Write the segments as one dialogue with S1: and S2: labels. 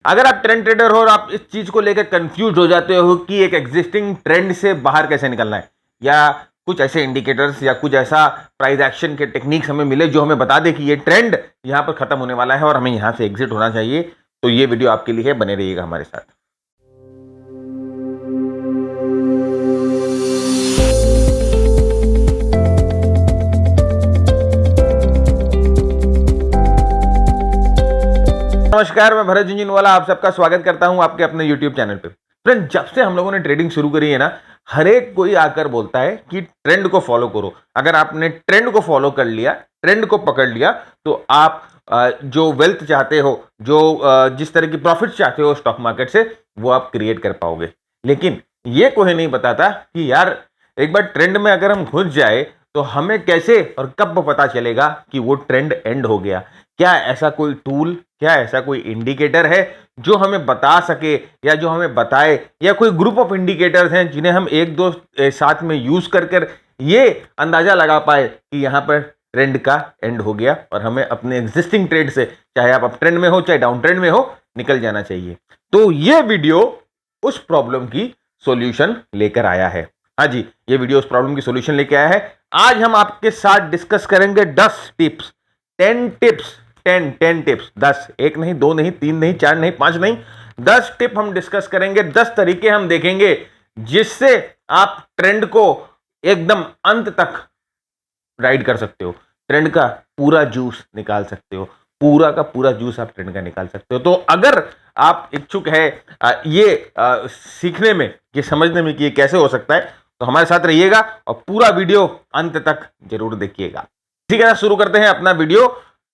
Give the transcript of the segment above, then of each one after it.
S1: अगर आप trend trader हो और आप इस चीज को लेकर कंफ्यूज हो जाते हो कि एक एग्जिस्टिंग ट्रेंड से बाहर कैसे निकलना है, या कुछ ऐसे इंडिकेटर्स या कुछ ऐसा प्राइस एक्शन के टेक्निक्स हमें मिले जो हमें बता दे कि ये ट्रेंड यहां पर खत्म होने वाला है और हमें यहां से एग्जिट होना चाहिए, तो ये वीडियो आपके लिए है, बने रहिएगा हमारे साथ। नमस्कार, मैं भरत झुंझुनवाला आप सबका स्वागत करता हूं आपके अपने YouTube चैनल पे। फ्रेंड, जब से हम लोगों ने ट्रेडिंग शुरू करी है ना, हर एक कोई आकर बोलता है कि ट्रेंड को फॉलो करो। अगर आपने ट्रेंड को फॉलो कर लिया, ट्रेंड को पकड़ लिया, तो आप जो वेल्थ चाहते हो, जो जिस तरह की प्रॉफिट चाहते हो स्टॉक मार्केट से, वो आप क्रिएट कर पाओगे। लेकिन ये कोई नहीं बताता कि यार एक बार ट्रेंड में अगर हम घुस जाए तो हमें कैसे और कब पता चलेगा कि वो ट्रेंड एंड हो गया। क्या ऐसा कोई टूल, क्या ऐसा कोई इंडिकेटर है जो हमें बता सके, या जो हमें बताए, या कोई ग्रुप ऑफ इंडिकेटर्स हैं जिन्हें हम एक दो साथ में यूज कर कर ये अंदाजा लगा पाए कि यहां पर ट्रेंड का एंड हो गया और हमें अपने एग्जिस्टिंग ट्रेड से, चाहे आप अप ट्रेंड में हो चाहे डाउन ट्रेंड में हो, निकल जाना चाहिए। तो ये वीडियो उस प्रॉब्लम की सॉल्यूशन लेकर आया है। हाँ जी, ये वीडियो उस प्रॉब्लम की सॉल्यूशन लेकर आया है। आज हम आपके साथ डिस्कस करेंगे 10 टिप्स, 10 टिप्स, 10 टिप्स, 10, एक नहीं, दो नहीं, तीन नहीं, चार नहीं, पांच नहीं, 10 टिप हम डिस्कस करेंगे। 10 तरीके हम देखेंगे जिससे आप ट्रेंड को एकदम अंत तक राइड कर सकते हो, ट्रेंड का पूरा जूस निकाल सकते हो, पूरा का पूरा जूस आप ट्रेंड का निकाल सकते हो। तो अगर आप इच्छुक है ये सीखने में, ये समझने में कि ये कैसे हो सकता है, तो हमारे साथ रहिएगा और पूरा वीडियो अंत तक जरूर देखिएगा। ठीक है, शुरू करते हैं अपना वीडियो।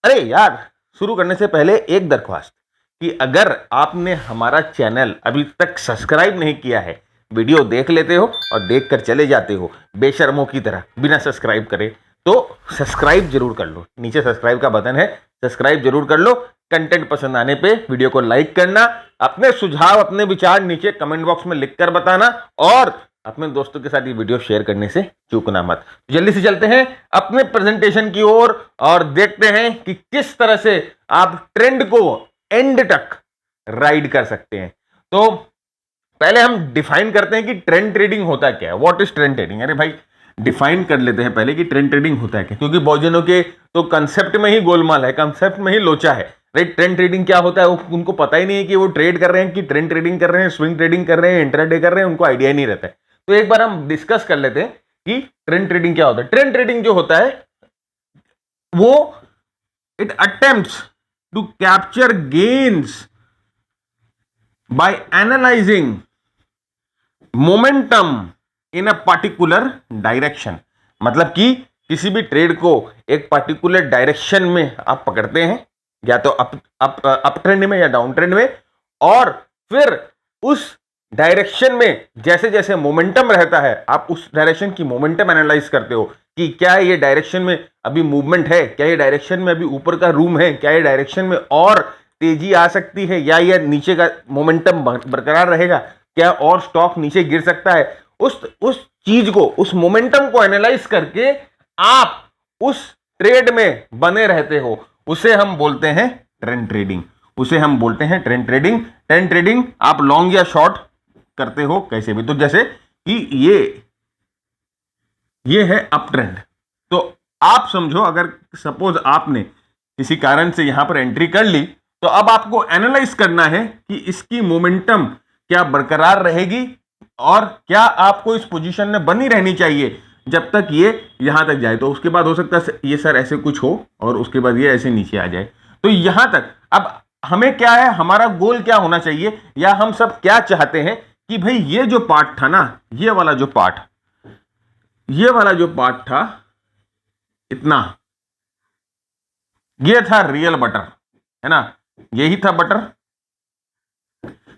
S1: अरे यार, शुरू करने से पहले एक दरख्वास्त कि अगर आपने हमारा चैनल अभी तक सब्सक्राइब नहीं किया है, वीडियो देख लेते हो और देखकर चले जाते हो बेशर्मों की तरह बिना सब्सक्राइब करे, तो सब्सक्राइब जरूर कर लो। नीचे सब्सक्राइब का बटन है, सब्सक्राइब जरूर कर लो। कंटेंट पसंद आने पे वीडियो को लाइक करना, अपने सुझाव, अपने विचार नीचे कमेंट बॉक्स में लिखकर बताना, और अपने दोस्तों के साथ ये वीडियो शेयर करने से चूकना मत। जल्दी से चलते हैं अपने प्रेजेंटेशन की ओर और देखते हैं कि किस तरह से आप ट्रेंड को एंड तक राइड कर सकते हैं। तो पहले हम डिफाइन करते हैं कि ट्रेंड ट्रेडिंग होता क्या है। What is trend trading? अरे भाई, डिफाइन कर लेते हैं पहले कि ट्रेंड ट्रेडिंग होता है क्या, क्योंकि बहुत जनों के तो कंसेप्ट में ही गोलमाल है, कंसेप्ट में ही लोचा है। राइट, ट्रेंड ट्रेडिंग क्या होता है वो उनको पता ही नहीं है कि वो ट्रेड कर रहे हैं, कि ट्रेंड ट्रेडिंग कर रहे हैं, स्विंग ट्रेडिंग कर रहे हैं, इंट्राडे कर रहे हैं, उनको आइडिया ही नहीं रहता है। तो एक बार हम डिस्कस कर लेते हैं कि ट्रेंड ट्रेडिंग क्या होता है। ट्रेंड ट्रेडिंग जो होता है वो it attempts to capture gains by analyzing momentum in a particular direction। मतलब कि किसी भी ट्रेड को एक पर्टिकुलर डायरेक्शन में आप पकड़ते हैं, या तो अप ट्रेंड में या डाउन ट्रेंड में, और फिर उस डायरेक्शन में जैसे जैसे मोमेंटम रहता है, आप उस डायरेक्शन की मोमेंटम एनालाइज करते हो कि क्या ये डायरेक्शन में अभी मूवमेंट है, क्या ये डायरेक्शन में अभी ऊपर का रूम है, क्या ये डायरेक्शन में और तेजी आ सकती है, या ये नीचे का मोमेंटम बरकरार रहेगा, क्या और स्टॉक नीचे गिर सकता है। उस चीज को, उस मोमेंटम को एनालाइज करके आप उस ट्रेड में बने रहते हो, उसे हम बोलते हैं ट्रेंड ट्रेडिंग। उसे हम बोलते हैं ट्रेंड ट्रेडिंग। ट्रेंड ट्रेडिंग आप लॉन्ग या शॉर्ट करते हो कैसे भी। तो जैसे कि ये है अप ट्रेंड, तो आप समझो अगर सपोज आपने किसी कारण से यहां पर एंट्री कर ली, तो अब आपको एनालाइज करना है कि इसकी मोमेंटम क्या बरकरार रहेगी और क्या आपको इस पोजीशन में बनी रहनी चाहिए जब तक ये यहां तक जाए। तो उसके बाद हो सकता है ये सर ऐसे कुछ हो और उसके बाद ये ऐसे नीचे आ जाए। तो यहां तक अब हमें क्या है, हमारा गोल क्या होना चाहिए, या हम सब क्या चाहते हैं कि भाई ये जो पार्ट था ना, ये वाला जो पार्ट था, इतना, ये था रियल बटर, है ना, यही था बटर,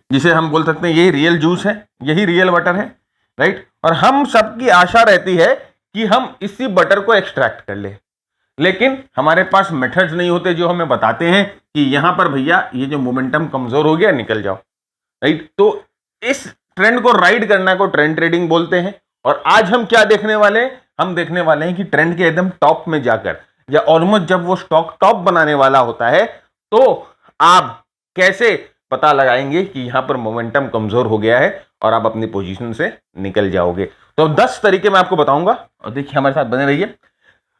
S1: जिसे हम बोल सकते हैं यही रियल जूस है, यही रियल बटर है। राइट, और हम सबकी आशा रहती है कि हम इसी बटर को एक्सट्रैक्ट कर ले, लेकिन हमारे पास मेथड्स नहीं होते जो हमें बताते हैं कि यहां पर भैया ये जो मोमेंटम कमजोर हो गया, निकल जाओ। राइट, तो इस ट्रेंड को राइड करना को ट्रेंड ट्रेडिंग बोलते हैं। और आज हम क्या देखने वाले हैं, हम देखने वाले हैं कि ट्रेंड के एकदम टॉप में जाकर, या ऑलमोस्ट जब वो स्टॉक टॉप बनाने वाला होता है, तो आप कैसे पता लगाएंगे कि यहां पर मोमेंटम कमजोर हो गया है और आप अपनी पोजीशन से निकल जाओगे। तो 10 तरीके मैं आपको बताऊंगा और देखिए हमारे साथ बने रहिए।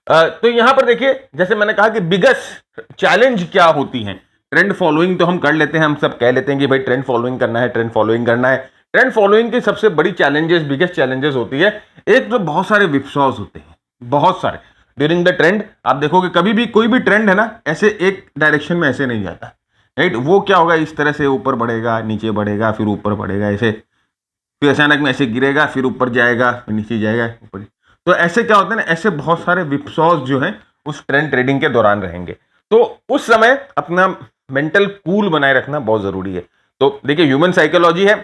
S1: तो यहां पर देखिए, जैसे मैंने कहा कि बिगेस्ट चैलेंज क्या होती है। ट्रेंड फॉलोइंग तो हम कर लेते हैं, हम सब कह लेते हैं कि भाई ट्रेंड फॉलोइंग करना है, ट्रेंड फॉलोइंग करना है। ट्रेंड फॉलोइंग की सबसे बड़ी चैलेंजेस, बिगेस्ट चैलेंजेस होती है, एक तो बहुत सारे विप्सॉज होते हैं, बहुत सारे। ड्यूरिंग द ट्रेंड आप देखोगे कभी भी कोई भी ट्रेंड है ना, ऐसे एक डायरेक्शन में ऐसे नहीं जाता, राइट। वो क्या होगा, इस तरह से ऊपर बढ़ेगा, नीचे बढ़ेगा, फिर ऊपर बढ़ेगा, ऐसे, फिर अचानक में ऐसे गिरेगा, फिर ऊपर जाएगा, फिर नीचे जाएगा, ऊपर। तो ऐसे क्या होता है ना, ऐसे बहुत सारे विप्सॉज जो हैं उस ट्रेंड ट्रेडिंग के दौरान रहेंगे। तो उस समय अपना मेंटल कूल बनाए रखना बहुत जरूरी है। तो देखिए ह्यूमन साइकोलॉजी है,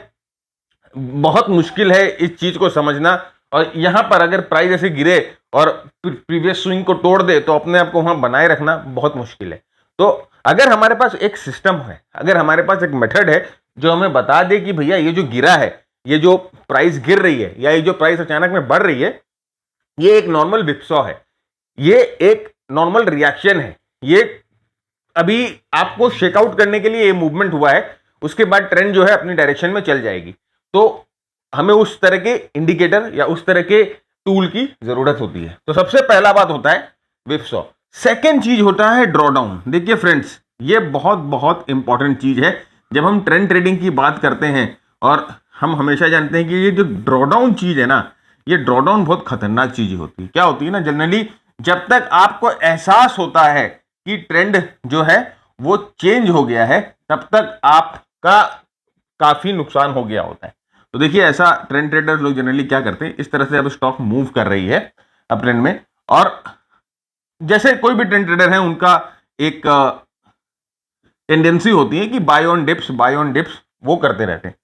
S1: बहुत मुश्किल है इस चीज को समझना। और यहां पर अगर प्राइस ऐसे गिरे और प्रीवियस स्विंग को तोड़ दे तो अपने आप को वहां बनाए रखना बहुत मुश्किल है। तो अगर हमारे पास एक सिस्टम है, अगर हमारे पास एक मेथड है जो हमें बता दे कि भैया ये जो गिरा है, ये जो प्राइस गिर रही है या ये जो प्राइस अचानक में बढ़ रही है, ये एक नॉर्मल विप्सॉ है, ये एक नॉर्मल रिएक्शन है, ये अभी आपको शेकआउट करने के लिए ये मूवमेंट हुआ है, उसके बाद ट्रेंड जो है अपनी डायरेक्शन में चल जाएगी। तो हमें उस तरह के इंडिकेटर या उस तरह के टूल की जरूरत होती है। तो सबसे पहला बात होता है विप्सॉ। सेकेंड चीज होता है ड्रॉडाउन। देखिए फ्रेंड्स, ये बहुत बहुत इंपॉर्टेंट चीज है जब हम ट्रेंड ट्रेडिंग की बात करते हैं। और हम हमेशा जानते हैं कि ये जो ड्रॉडाउन चीज है ना, ये ड्रॉडाउन बहुत खतरनाक चीज होती है। क्या होती है ना, जनरली जब तक आपको एहसास होता है कि ट्रेंड जो है वो चेंज हो गया है, तब तक आपका काफी नुकसान हो गया होता है। तो देखिए ऐसा ट्रेंड ट्रेडर्स लोग जनरली क्या करते हैं, इस तरह से अब स्टॉक मूव कर रही है अब ट्रेंड में, और जैसे कोई भी ट्रेंड ट्रेडर है उनका एक टेंडेंसी होती है कि buy on dips, buy on dips वो करते रहते हैं।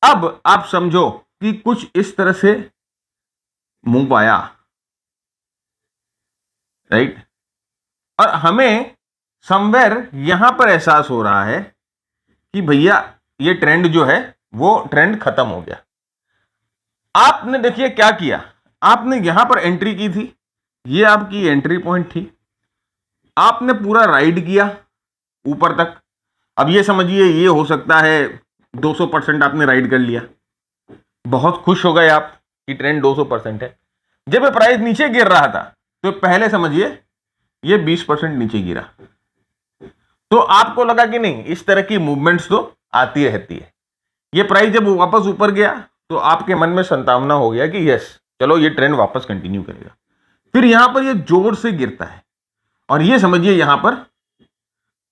S1: अब आप समझो कि कुछ इस तरह से मूव आया, राइट, और हमें समवेयर यहां पर एहसास हो रहा है कि भैया ये ट्रेंड जो है वो ट्रेंड खत्म हो गया। आपने देखिए क्या किया, आपने यहां पर एंट्री की थी, ये आपकी एंट्री पॉइंट थी, आपने पूरा राइड किया ऊपर तक। अब ये समझिए ये हो सकता है 200% आपने राइड कर लिया, बहुत खुश हो गए आप कि ट्रेंड 200% है। जब ये प्राइस नीचे गिर रहा था तो पहले समझिए ये 20% नीचे गिरा, तो आपको लगा कि नहीं, इस तरह की मूवमेंट्स तो आती रहती है। ये प्राइस जब वापस ऊपर गया तो आपके मन में संभावना हो गया कि यस चलो ये ट्रेंड वापस कंटिन्यू करेगा। फिर यहां पर ये जोर से गिरता है और ये समझिए यहां पर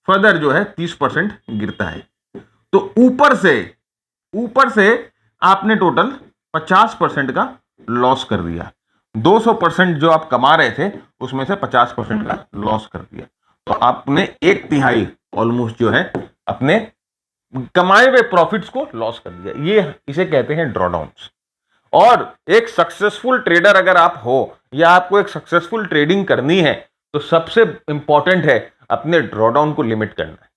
S1: फर्दर जो है 30% गिरता है। तो ऊपर से आपने टोटल 50% का लॉस कर दिया। 200% जो आप कमा रहे थे उसमें से 50% का लॉस कर दिया। तो आपने 1/3 ऑलमोस्ट जो है अपने कमाए हुए प्रॉफिट्स को लॉस कर दिया। ये इसे कहते हैं ड्रॉडाउन्स। और एक सक्सेसफुल ट्रेडर अगर आप हो या आपको एक सक्सेसफुल ट्रेडिंग करनी है तो सबसे इंपॉर्टेंट है अपने ड्रॉडाउन को लिमिट करना है।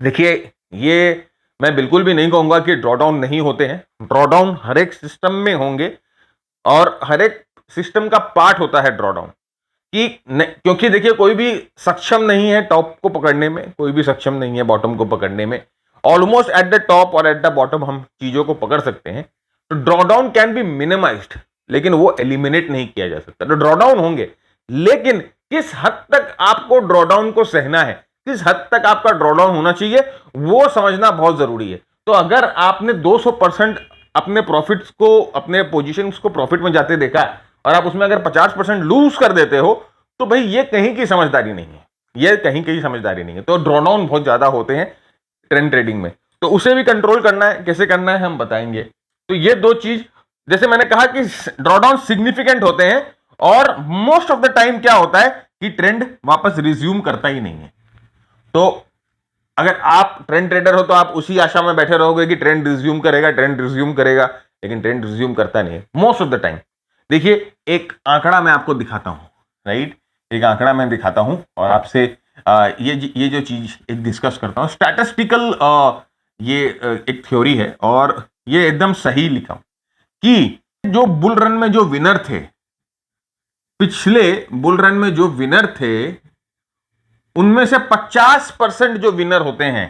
S1: देखिए ये मैं बिल्कुल भी नहीं कहूंगा कि ड्रॉडाउन नहीं होते हैं, ड्रॉडाउन हर एक सिस्टम में होंगे और हर एक सिस्टम का पार्ट होता है ड्रॉडाउन क्योंकि देखिए कोई भी सक्षम नहीं है टॉप को पकड़ने में, कोई भी सक्षम नहीं है बॉटम को पकड़ने में। ऑलमोस्ट एट द टॉप और एट द बॉटम हम चीजों को पकड़ सकते हैं। तो ड्रॉडाउन कैन बी मिनिमाइज्ड, लेकिन वो एलिमिनेट नहीं किया जा सकता। तो ड्रॉडाउन होंगे, लेकिन किस हद तक आपको ड्रॉडाउन को सहना है, किस हद तक आपका ड्रॉडाउन होना चाहिए, वो समझना बहुत जरूरी है। तो अगर आपने 200% अपने प्रॉफिट्स को, अपने पोजीशंस को प्रॉफिट में जाते देखा और आप उसमें अगर 50% लूज कर देते हो तो भाई ये कहीं की समझदारी नहीं है, ये कहीं की समझदारी नहीं है। तो ड्रॉडाउन बहुत ज्यादा होते हैं ट्रेंड ट्रेडिंग में, तो उसे भी कंट्रोल करना है। कैसे करना है हम बताएंगे। तो ये दो चीज, जैसे मैंने कहा कि ड्रॉडाउन सिग्निफिकेंट होते हैं और मोस्ट ऑफ द टाइम क्या होता है कि ट्रेंड वापस रिज्यूम करता ही नहीं है। तो अगर आप ट्रेंड ट्रेडर हो तो आप उसी आशा में बैठे रहोगे कि ट्रेंड रिज्यूम करेगा, ट्रेंड रिज्यूम करेगा, लेकिन ट्रेंड रिज्यूम करता नहीं है मोस्ट ऑफ द टाइम। देखिए एक आंकड़ा मैं आपको दिखाता हूं, राइट, एक आंकड़ा मैं दिखाता हूं और आपसे ये जो चीज एक डिस्कस करता हूं। स्टैटिस्टिकल ये एक थ्योरी है और ये एकदम सही लिखा कि जो बुल रन में जो विनर थे, पिछले बुल रन में जो विनर थे, उनमें से 50% जो विनर होते हैं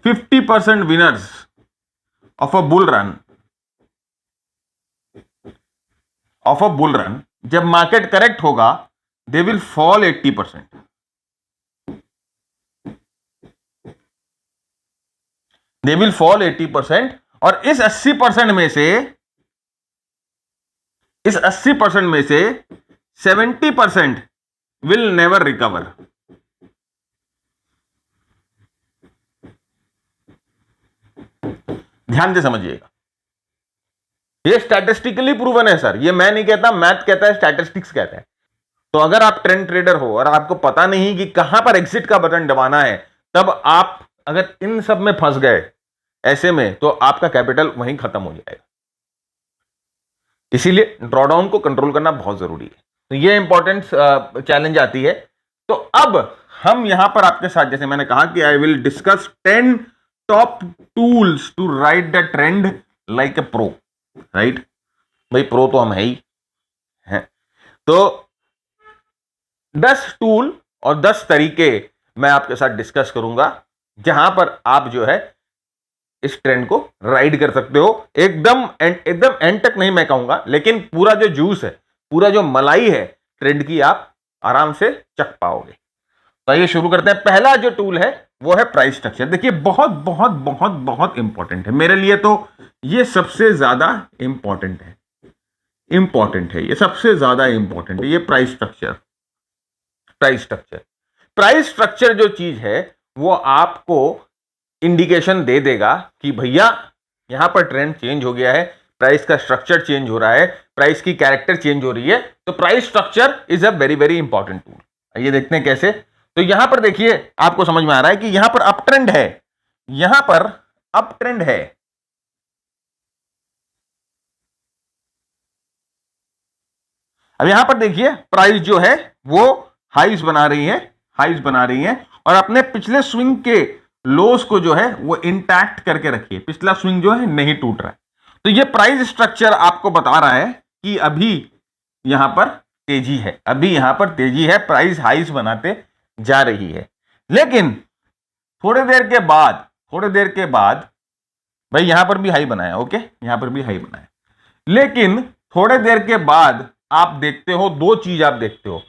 S1: 50% winners of a bull run, जब मार्केट करेक्ट होगा, they will fall 80%. They will fall 80%. और इस 80% में से 70% विल नेवर रिकवर. ध्यान से समझिएगा, ये स्टैटिस्टिकली प्रूवन है सर. ये मैं नहीं कहता, मैथ कहता है, स्टैटिस्टिक्स कहता है. तो अगर आप ट्रेंड ट्रेडर हो और आपको पता नहीं कि कहां पर एग्जिट का बटन दबाना है, तब आप अगर इन सब में फंस गए ऐसे में, तो आपका कैपिटल वहीं खत्म हो जाएगा. इसीलिए ड्रॉडाउन को कंट्रोल करना बहुत जरूरी है. तो ये इंपॉर्टेंट चैलेंज आती है. तो अब हम यहां पर आपके साथ, जैसे मैंने कहा कि I will discuss 10 top tools to write the trend like a pro. Right भाई, प्रो तो हम है ही हैं. तो 10 टूल और 10 तरीके मैं आपके साथ डिस्कस करूंगा, जहां पर आप जो है इस ट्रेंड को राइड कर सकते हो. एकदम एंड तक नहीं मैं कहूंगा, लेकिन पूरा जो जूस है, पूरा जो मलाई है ट्रेंड की, आप आराम से चख पाओगे. तो ये शुरू करते हैं. पहला जो टूल है वो है प्राइस स्ट्रक्चर. देखिए, बहुत बहुत बहुत बहुत इंपॉर्टेंट है मेरे लिए. तो ये सबसे ज्यादा इंपॉर्टेंट है. ये सबसे ज्यादा इंपॉर्टेंट है, ये प्राइस स्ट्रक्चर. प्राइस स्ट्रक्चर जो चीज है वो आपको इंडिकेशन दे देगा कि भैया यहां पर ट्रेंड चेंज हो गया है, प्राइस का स्ट्रक्चर चेंज हो रहा है, प्राइस की कैरेक्टर चेंज हो रही है. तो price structure is a very very important tool. ये देखते हैं कैसे. तो यहां पर देखिए, आपको समझ में आ रहा है कि यहां पर अप ट्रेंड है, यहां पर अप ट्रेंड है. अब यहां पर देखिए, प्राइस जो है वो हाइज बना रही है, और अपने पिछले स्विंग के लोस को जो है वो इंटैक्ट करके रखिए. पिछला स्विंग जो है नहीं टूट रहा है. तो ये प्राइस स्ट्रक्चर आपको बता रहा है कि अभी यहां पर तेजी है, प्राइस हाइज बनाते जा रही है. लेकिन थोड़ी देर के बाद भाई यहां पर भी हाई बनाया, ओके, यहां पर भी हाई बनाया. लेकिन थोड़े देर के बाद आप देखते हो, दो चीज आप देखते हो.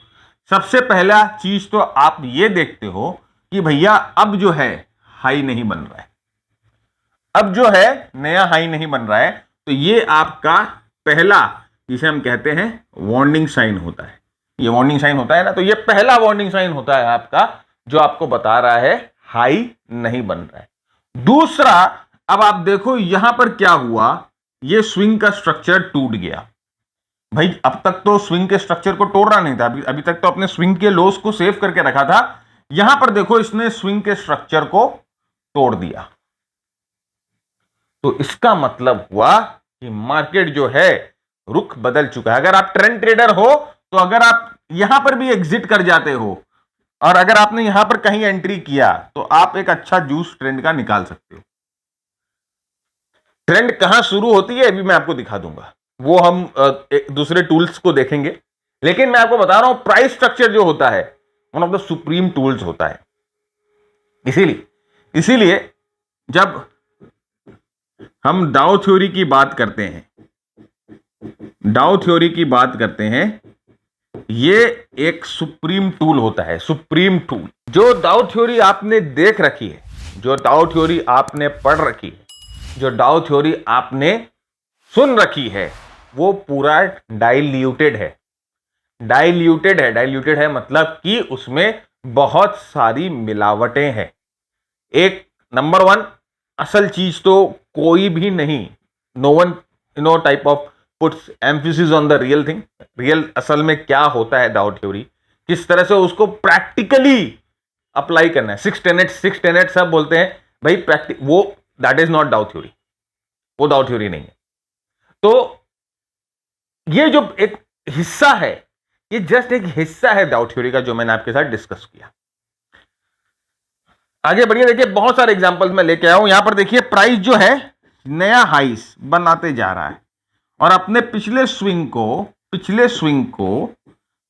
S1: सबसे पहला चीज तो आप ये देखते हो कि भैया अब जो है हाई नहीं बन रहा है, अब जो है नया हाई नहीं बन रहा है. तो ये आपका पहला, जिसे हम कहते हैं वार्निंग साइन होता है. ये वार्निंग साइन होता है ना. तो ये पहला वार्निंग साइन होता है आपका, जो आपको बता रहा है हाई नहीं बन रहा है. दूसरा, अब आप देखो यहां पर क्या हुआ, ये स्विंग का स्ट्रक्चर टूट गया. भाई अब तक तो स्विंग के स्ट्रक्चर को तोड़ रहा नहीं था, अभी तक तो अपने स्विंग के लोस को सेव करके रखा था. यहां पर देखो, इसने स्विंग के स्ट्रक्चर को तोड़ दिया. तो इसका मतलब हुआ कि मार्केट जो है रुख बदल चुका है. अगर आप ट्रेंड ट्रेडर हो, तो अगर आप यहां पर भी एग्जिट कर जाते हो, और अगर आपने यहां पर कहीं एंट्री किया, तो आप एक अच्छा जूस ट्रेंड का निकाल सकते हो. ट्रेंड कहां शुरू होती है अभी मैं आपको दिखा दूंगा, वो हम दूसरे टूल्स को देखेंगे. लेकिन मैं आपको बता रहा हूं, प्राइस स्ट्रक्चर जो होता है one of the supreme tools होता है. इसीलिए जब हम डाउ थ्योरी की बात करते हैं, ये एक सुप्रीम टूल होता है. सुप्रीम टूल, जो डाउ थ्योरी आपने देख रखी है, जो डाउ थ्योरी आपने पढ़ रखी है, जो डाउ थ्योरी आपने सुन रखी है, वो पूरा डाइल्यूटेड है. डाइल्यूटेड है मतलब कि उसमें बहुत सारी मिलावटें हैं. एक नंबर वन असल चीज तो कोई भी नहीं. No one type of puts emphasis on the real thing. Real असल में क्या होता है डाउ थ्योरी, किस तरह से उसको प्रैक्टिकली अप्लाई करना है. 6 टेनेट सब बोलते हैं भाई, वो दैट इज नॉट डाउ थ्योरी, वो डाउ थ्योरी नहीं है. तो ये जो एक हिस्सा है, ये जस्ट एक हिस्सा है डाउ थ्योरी का, जो मैंने आपके साथ डिस्कस किया. आगे बढ़िए. देखिए, बहुत सारे एग्जांपल्स मैं लेके आया हूं. यहां पर देखिए, प्राइस जो है नया हाइस बनाते जा रहा है, और अपने पिछले स्विंग को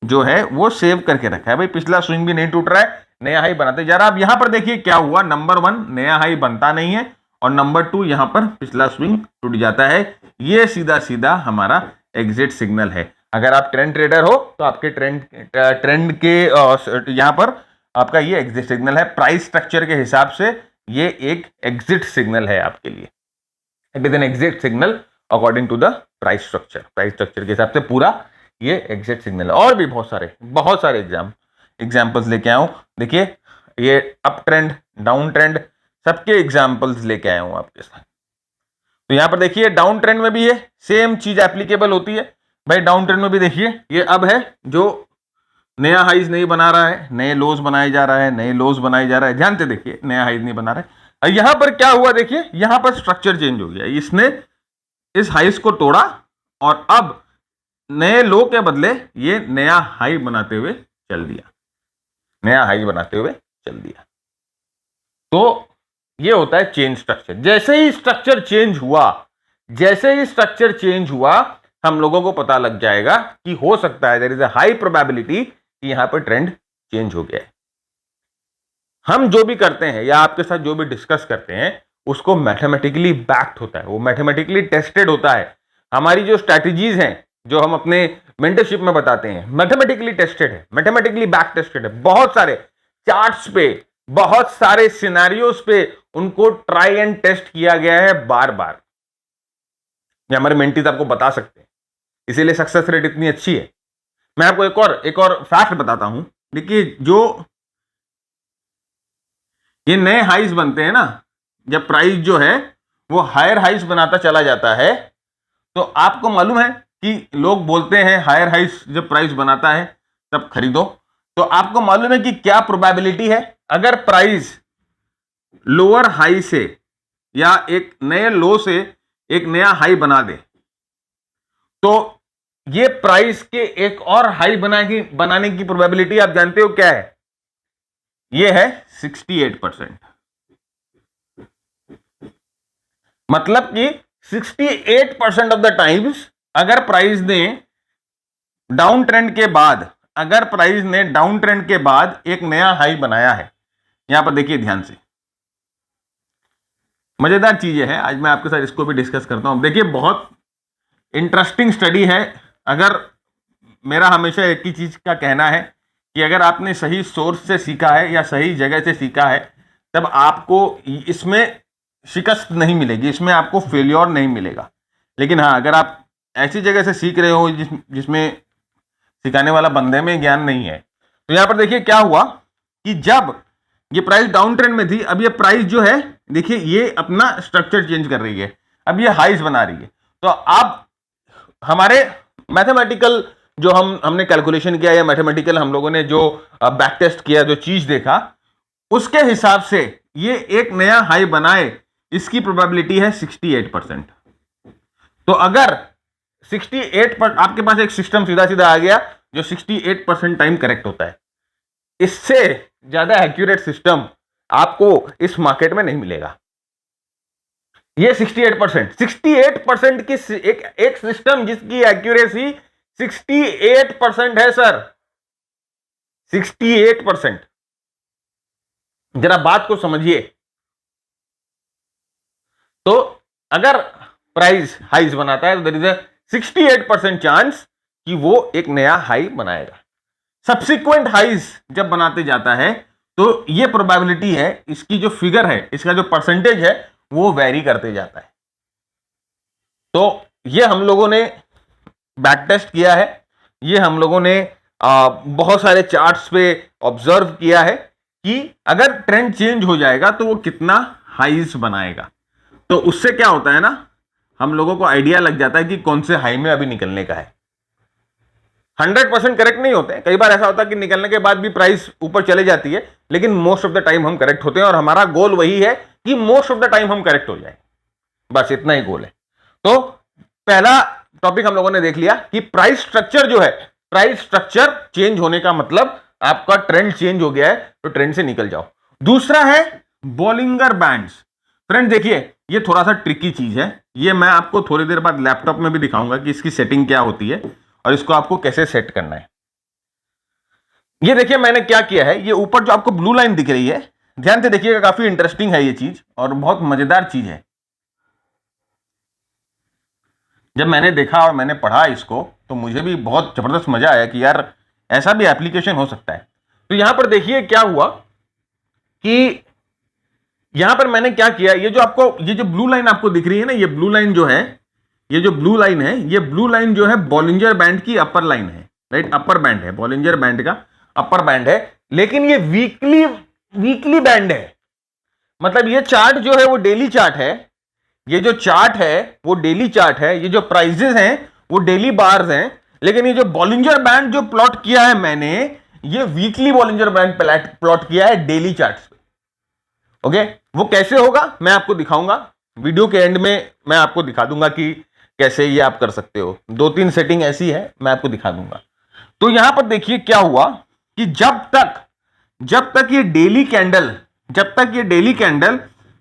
S1: जो है वो सेव करके रखा है। भाई पिछला स्विंग भी नहीं टूट रहा है, नया हाई बनाते जा रहा है। अब यहां पर देखिए क्या हुआ, नंबर 1 नया हाई बनता नहीं है, और नंबर 2 यहां पर पिछला स्विंग टूट जाता है। ये सीधा सीधा हमारा एग्जिट सिग्नल है। अगर आप ट्रेंड ट्रेडर हो तो आपके ट्रेंड के यहां पर आपका ये एग्जिट सिग्नल है। प्राइस स्ट्रक्चर के हिसाब से ये एक एग्जिट सिग्नल है आपके लिए। It is an exit signal according to the price structure. Price structure के हिसाब से पूरा ये एग्जिट सिग्नल है। और भी बहुत सारे एग्जाम्पल्स लेके आया हूं। देखिए ये अप ट्रेंड, डाउन ट्रेंड, सबके एग्जाम्पल्स लेके आया हूं आपके साथ। तो यहां पर देखिए डाउन ट्रेंड में भी ये सेम चीज एप्लीकेबल होती है। भाई डाउन ट्रेंड में भी देखिए ये अब है जो नया हाइज नहीं बना रहा है, नए लोज बनाए जा रहा है, नए लोज बनाए जा रहा है। ध्यान से देखिए नया हाइज नहीं बना रहा है। और यहां पर क्या हुआ, देखिए यहां पर स्ट्रक्चर चेंज हो गया। इसने इस हाइज को तोड़ा और अब नए लो के बदले ये नया हाई बनाते हुए चल दिया, नया हाई बनाते हुए चल दिया। तो ये होता है चेंज स्ट्रक्चर। जैसे ही स्ट्रक्चर चेंज हुआ हम लोगों को पता लग जाएगा कि हो सकता है there is a high probability कि यहां पर ट्रेंड चेंज हो गया है। हम जो भी करते हैं या आपके साथ जो भी डिस्कस करते हैं उसको मैथमेटिकली बैक्ड होता है, वो मैथमेटिकली टेस्टेड होता है। हमारी जो स्ट्रैटेजीज हैं जो हम अपने मेंटरशिप में बताते हैं मैथमेटिकली टेस्टेड है, मैथमेटिकली बैक टेस्टेड है। बहुत सारे चार्ट्स पे, बहुत सारे सिनेरियोज पे उनको ट्राई एंड टेस्ट किया गया है बार बार। ये हमारे मेंटीज आपको बता सकते हैं, इसीलिए सक्सेस रेट इतनी अच्छी है। मैं आपको एक और फैक्ट बताता हूं। देखिए जो ये नए हाइज बनते हैं ना, जब प्राइस जो है वो हायर हाइज बनाता चला जाता है, तो आपको मालूम है कि लोग बोलते हैं हायर हाइज जब प्राइस बनाता है तब खरीदो। तो आपको मालूम है कि क्या प्रोबेबिलिटी है, अगर प्राइस लोअर हाई से या एक नए लो से एक नया हाई बना दे तो ये प्राइस के एक और हाई बनाने की प्रोबेबिलिटी आप जानते हो क्या है? ये है 68%। मतलब कि 68% ऑफ द टाइम्स अगर प्राइस ने डाउन ट्रेंड के बाद एक नया हाई बनाया है। यहां पर देखिए ध्यान से, मजेदार चीजें हैं, आज मैं आपके साथ इसको भी डिस्कस करता हूं। देखिए बहुत इंटरेस्टिंग स्टडी है। अगर मेरा हमेशा एक ही चीज का कहना है कि अगर आपने सही सोर्स से सीखा है या सही जगह से सीखा है तब आपको इसमें शिकस्त नहीं मिलेगी, इसमें आपको फेल्योर नहीं मिलेगा। लेकिन हाँ, अगर आप ऐसी जगह से सीख रहे हो जिसमें सिखाने वाला बंदे में ज्ञान नहीं है, तो यहां पर देखिए क्या हुआ कि जब ये प्राइस डाउन ट्रेंड में थी, अब ये प्राइस जो है देखिए ये अपना स्ट्रक्चर चेंज कर रही है, अब ये हाइज बना रही है। तो अब हमारे मैथमेटिकल जो हमने कैलकुलेशन किया या मैथमेटिकल हम लोगों ने जो बैक टेस्ट किया, जो चीज देखा, उसके हिसाब से ये एक नया हाई बनाए, इसकी प्रोबेबिलिटी है 68%। तो अगर 68% आपके पास एक सिस्टम सीधा सीधा आ गया जो 68% टाइम करेक्ट होता है, इससे ज्यादा एक्यूरेट सिस्टम आपको इस मार्केट में नहीं मिलेगा। ये 68% की एक सिस्टम जिसकी एक्यूरेसी 68% है सर, 68%। जरा बात को समझिए। तो अगर प्राइस हाइज बनाता है तो देयर इज अ 68% चांस कि वो एक नया हाई बनाएगा। सब्सिक्वेंट हाइज जब बनाते जाता है तो ये प्रोबेबिलिटी है, इसकी जो फिगर है, इसका जो परसेंटेज है वो वेरी करते जाता है। तो ये हम लोगों ने बैक टेस्ट किया है, ये हम लोगों ने बहुत सारे चार्ट्स पे ऑब्जर्व किया है कि अगर ट्रेंड चेंज हो जाएगा तो वो कितना हाइज बनाएगा। तो उससे क्या होता है ना, हम लोगों को आइडिया लग जाता है कि कौन से हाई में अभी निकलने का है। 100% करेक्ट नहीं होते, कई बार ऐसा होता है कि निकलने के बाद भी प्राइस ऊपर चले जाती है, लेकिन मोस्ट ऑफ द टाइम हम करेक्ट होते हैं और हमारा गोल वही है कि मोस्ट ऑफ द टाइम हम करेक्ट हो जाए, बस इतना ही गोल है। तो पहला टॉपिक हम लोगों ने देख लिया कि प्राइस स्ट्रक्चर जो है, प्राइस स्ट्रक्चर चेंज होने का मतलब आपका ट्रेंड चेंज हो गया है, तो ट्रेंड से निकल जाओ। दूसरा है बॉलिंगर बैंड्स। फ्रेंड देखिए ये थोड़ा सा ट्रिकी चीज है, ये मैं आपको थोड़ी देर बाद लैपटॉप में भी दिखाऊंगा कि इसकी सेटिंग क्या होती है और इसको आपको कैसे सेट करना है। ये देखिए मैंने क्या किया है, ये ऊपर जो आपको ब्लू लाइन दिख रही है, ध्यान से देखिएगा, काफी इंटरेस्टिंग है ये चीज और बहुत मजेदार चीज है। जब मैंने देखा और मैंने पढ़ा इसको तो मुझे भी बहुत जबरदस्त मजा आया कि यार ऐसा भी एप्लीकेशन हो सकता है। तो यहां पर देखिए क्या हुआ कि यहां पर मैंने क्या किया, ये जो ब्लू लाइन आपको दिख रही है ना, ये ब्लू लाइन जो है, ये जो ब्लू लाइन है, ये ब्लू लाइन जो है बॉलिंजर बैंड की अपर लाइन है, राइट, अपर बैंड है, बॉलिंजर बैंड का अपर बैंड है। लेकिन ये वीकली वीकली बैंड है, मतलब ये चार्ट जो है वो डेली चार्ट है, ये जो चार्ट है वो डेली चार्ट है, ये जो प्राइजेस हैं वो डेली बार्स हैं। लेकिन ये जो बॉलिंजर बैंड जो प्लॉट किया है मैंने, ये वीकली बॉलिंजर बैंड प्लॉट किया है डेली चार्ट्स पे। ओके, वो कैसे होगा मैं आपको दिखाऊंगा वीडियो के एंड में, मैं आपको दिखा दूंगा कि कैसे ये आप कर सकते हो। 2-3 सेटिंग ऐसी है, मैं आपको दिखा दूंगा। तो यहां पर देखिए क्या हुआ कि जब तक ये डेली कैंडल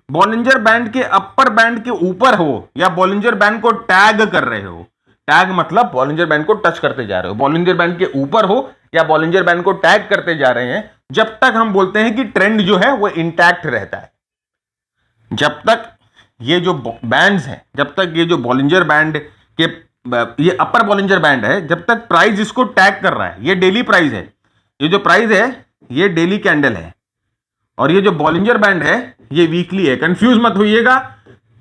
S1: बॉलिंजर बैंड के अपर बैंड के ऊपर हो या बॉलिंजर बैंड को टैग कर रहे हो, टैग मतलब बॉलिंजर बैंड को टच करते जा रहे हो, बॉलिंजर बैंड के ऊपर हो या बॉलिंजर बैंड को टैग करते जा रहे हैं, जब तक हम बोलते हैं कि ट्रेंड जो है वो इंटैक्ट रहता है। जब तक ये जो बैंड्स हैं, जब तक ये जो बॉलिंजर बैंड के ये अपर बॉलिंजर बैंड है, जब तक प्राइस इसको टैग कर रहा है, ये डेली प्राइस है, ये जो प्राइस है ये डेली कैंडल है, और ये जो बॉलिंजर बैंड है ये वीकली है। कंफ्यूज मत होइएगा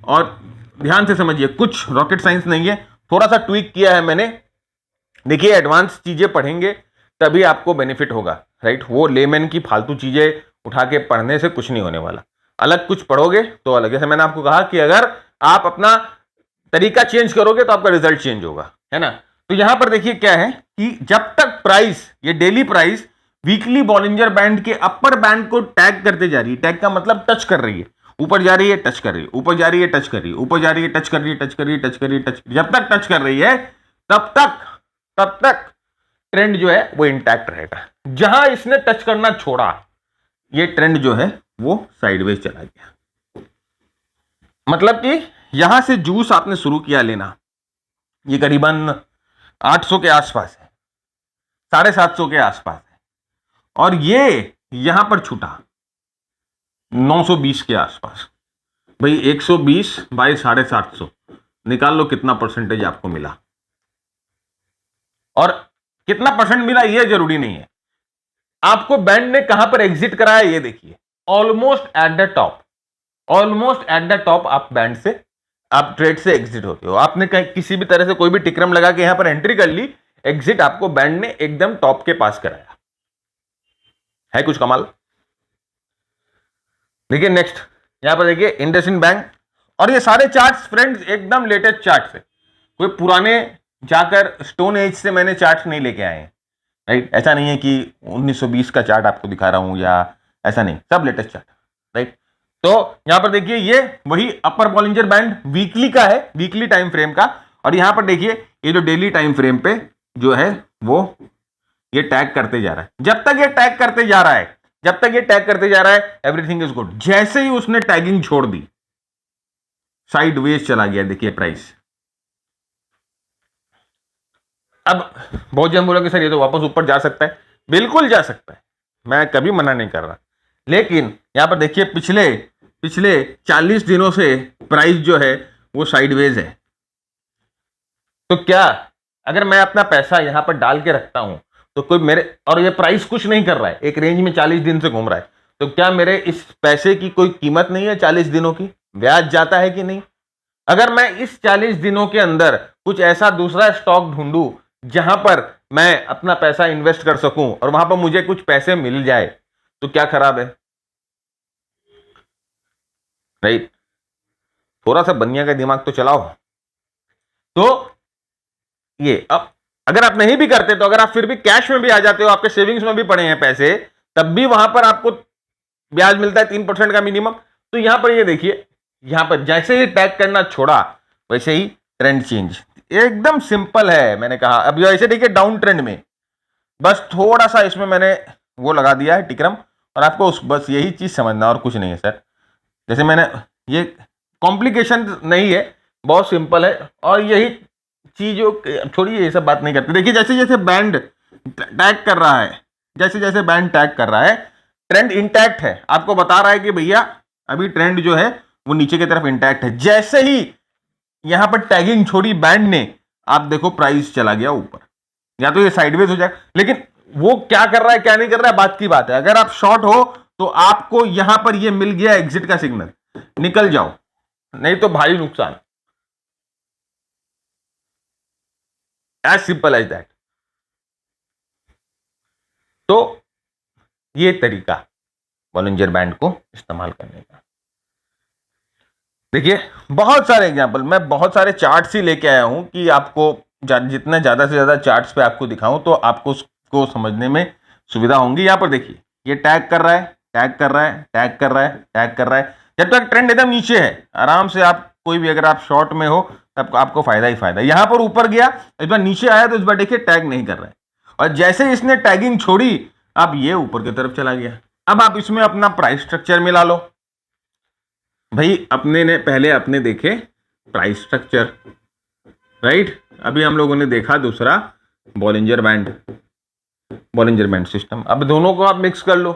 S1: और ध्यान से समझिए, कुछ रॉकेट साइंस नहीं है, थोड़ा सा ट्वीक किया है मैंने। देखिए एडवांस चीजें पढ़ेंगे तभी आपको बेनिफिट होगा, राइट। वो लेमन की फालतू चीजें उठा के पढ़ने से कुछ नहीं होने वाला, अलग कुछ पढ़ोगे तो अलग। जैसे मैंने आपको कहा कि अगर आप अपना तरीका चेंज करोगे तो आपका रिजल्ट चेंज होगा, है ना। तो यहां पर देखिए क्या है कि जब तक प्राइस, ये daily price weekly Bollinger band के अपर बैंड को टैग करते जा रही है, टैग का मतलब टच कर रही है, ऊपर जा रही है टच कर रही है, ऊपर जा रही है टच कर रही है, ऊपर जा रही है टच कर रही है, टच कर रही है, टच कर रही है, टच, जब तक टच कर रही है तब तक ट्रेंड जो है वो इंटैक्ट रहेगा। जहां इसने टच करना छोड़ा, ये ट्रेंड जो है वो साइडवेज चला गया। मतलब कि यहां से जूस आपने शुरू किया लेना, ये करीबन 800 के आसपास है, 750 के आसपास है, और ये यहां पर छूटा 920 के आसपास। भाई 120 बाई 750, निकाल लो कितना परसेंटेज आपको मिला, और कितना परसेंट मिला ये जरूरी नहीं है, आपको बैंड ने कहां पर एग्जिट कराया ये देखिए, almost at the top, almost at the top आप बैंड से, आप ट्रेड से एग्जिट होते हो। आपने कहीं किसी भी तरह से कोई भी टिक्रम लगा के यहां पर एंट्री कर ली, एग्जिट आपको बैंड ने एकदम टॉप के पास कराया है। कुछ कमाल। देखिए नेक्स्ट, यहां पर देखिए इंडसइंड बैंक, और ये सारे चार्ट्स फ्रेंड्स एकदम लेटेस्ट चार्ट्स है, कोई पुराने जाकर स्टोन एज से मैंने चार्ट्स नहीं लेके आए हैं, राइट। ऐसा नहीं है कि 1920 का चार्ट आपको दिखा रहा हूं या ऐसा नहीं, सब लेटेस्ट चार्ट, राइट। तो यहां पर देखिए ये वही अपर बॉलिंजर बैंड वीकली का है, वीकली टाइम फ्रेम का, और यहां पर देखिए ये जो डेली टाइम फ्रेम पे जो है वो ये टैग करते जा रहा है। जब तक ये टैग करते जा रहा है, जब तक ये टैग करते जा रहा है, एवरीथिंग इज गुड। जैसे ही उसने टैगिंग छोड़ दी, साइडवेज चला गया, देखिए प्राइस। अब बहुत जन बोला कि सर ये तो वापस ऊपर जा सकता है, बिल्कुल जा सकता है, मैं कभी मना नहीं कर रहा, लेकिन यहां पर देखिए पिछले 40 दिनों से प्राइस जो है वो साइडवेज है। तो क्या अगर मैं अपना पैसा यहां पर डाल के रखता हूं तो कोई मेरे, और ये प्राइस कुछ नहीं कर रहा है, एक रेंज में 40 दिन से घूम रहा है, तो क्या मेरे इस पैसे की कोई कीमत नहीं है? 40 दिनों की ब्याज जाता है कि नहीं? अगर मैं इस 40 दिनों के अंदर कुछ ऐसा दूसरा स्टॉक ढूंढूं जहां पर मैं अपना पैसा इन्वेस्ट कर सकूं और वहां पर मुझे कुछ पैसे मिल जाए, तो क्या खराब है, राइट। थोड़ा सा बनिया का दिमाग तो चलाओ। तो ये अब अगर आप नहीं भी करते, तो अगर आप फिर भी कैश में भी आ जाते हो, आपके सेविंग्स में भी पड़े हैं पैसे, तब भी वहां पर आपको ब्याज मिलता है 3% का मिनिमम। तो यहां पर ये देखिए, यहां पर जैसे ही टैग करना छोड़ा वैसे ही ट्रेंड चेंज, एकदम सिंपल है। मैंने कहा अब ऐसे देखिए डाउन ट्रेंड में बस थोड़ा सा इसमें मैंने वो लगा दिया है टिक्रम, और आपको बस यही चीज समझना और कुछ नहीं है सर। जैसे मैंने, ये कॉम्प्लिकेशन नहीं है, बहुत सिंपल है, और यही चीजों छोड़िए, ये सब बात नहीं करते। देखिए जैसे जैसे बैंड टैग कर रहा है, जैसे जैसे बैंड टैग कर रहा है ट्रेंड इंटैक्ट है, आपको बता रहा है कि भैया अभी ट्रेंड जो है वो नीचे की तरफ इंटैक्ट है। जैसे ही यहां पर टैगिंग छोड़ी बैंड ने, आप देखो प्राइस चला गया ऊपर, या तो ये साइडवेज हो जाए, लेकिन वो क्या कर रहा है क्या नहीं कर रहा है बात की बात है। अगर आप शॉर्ट हो तो आपको यहां पर ये मिल गया एग्जिट का सिग्नल, निकल जाओ, नहीं तो भारी नुकसान। As simple as that. तो ये तरीका बॉलिंजर बैंड को इस्तेमाल करने का। देखिए बहुत सारे एग्जांपल, मैं बहुत सारे चार्ट्स ही लेके आया हूं कि आपको जितना ज्यादा से ज्यादा चार्ट्स पे आपको दिखाऊं तो आपको उसको समझने में सुविधा होंगी। यहां पर देखिए ये टैग कर रहा है, टैग कर रहा है, टैग कर रहा है, टैग कर रहा है। जब तक ट्रेंड एकदम नीचे है आराम से आप कोई भी, अगर आप शॉर्ट में हो तब आपको फायदा ही फायदा। यहां पर ऊपर गया, इस बार नीचे आया तो इस बार देखिए टैग नहीं कर रहा है, और जैसे इसने टैगिंग छोड़ी अब ये ऊपर की तरफ चला गया। अब आप इसमें अपना प्राइस स्ट्रक्चर मिला लो भाई। अपने ने पहले अपने देखे प्राइस स्ट्रक्चर, राइट। अभी हम लोगों ने देखा दूसरा Bollinger band, Bollinger band system. अब दोनों को आप मिक्स कर लो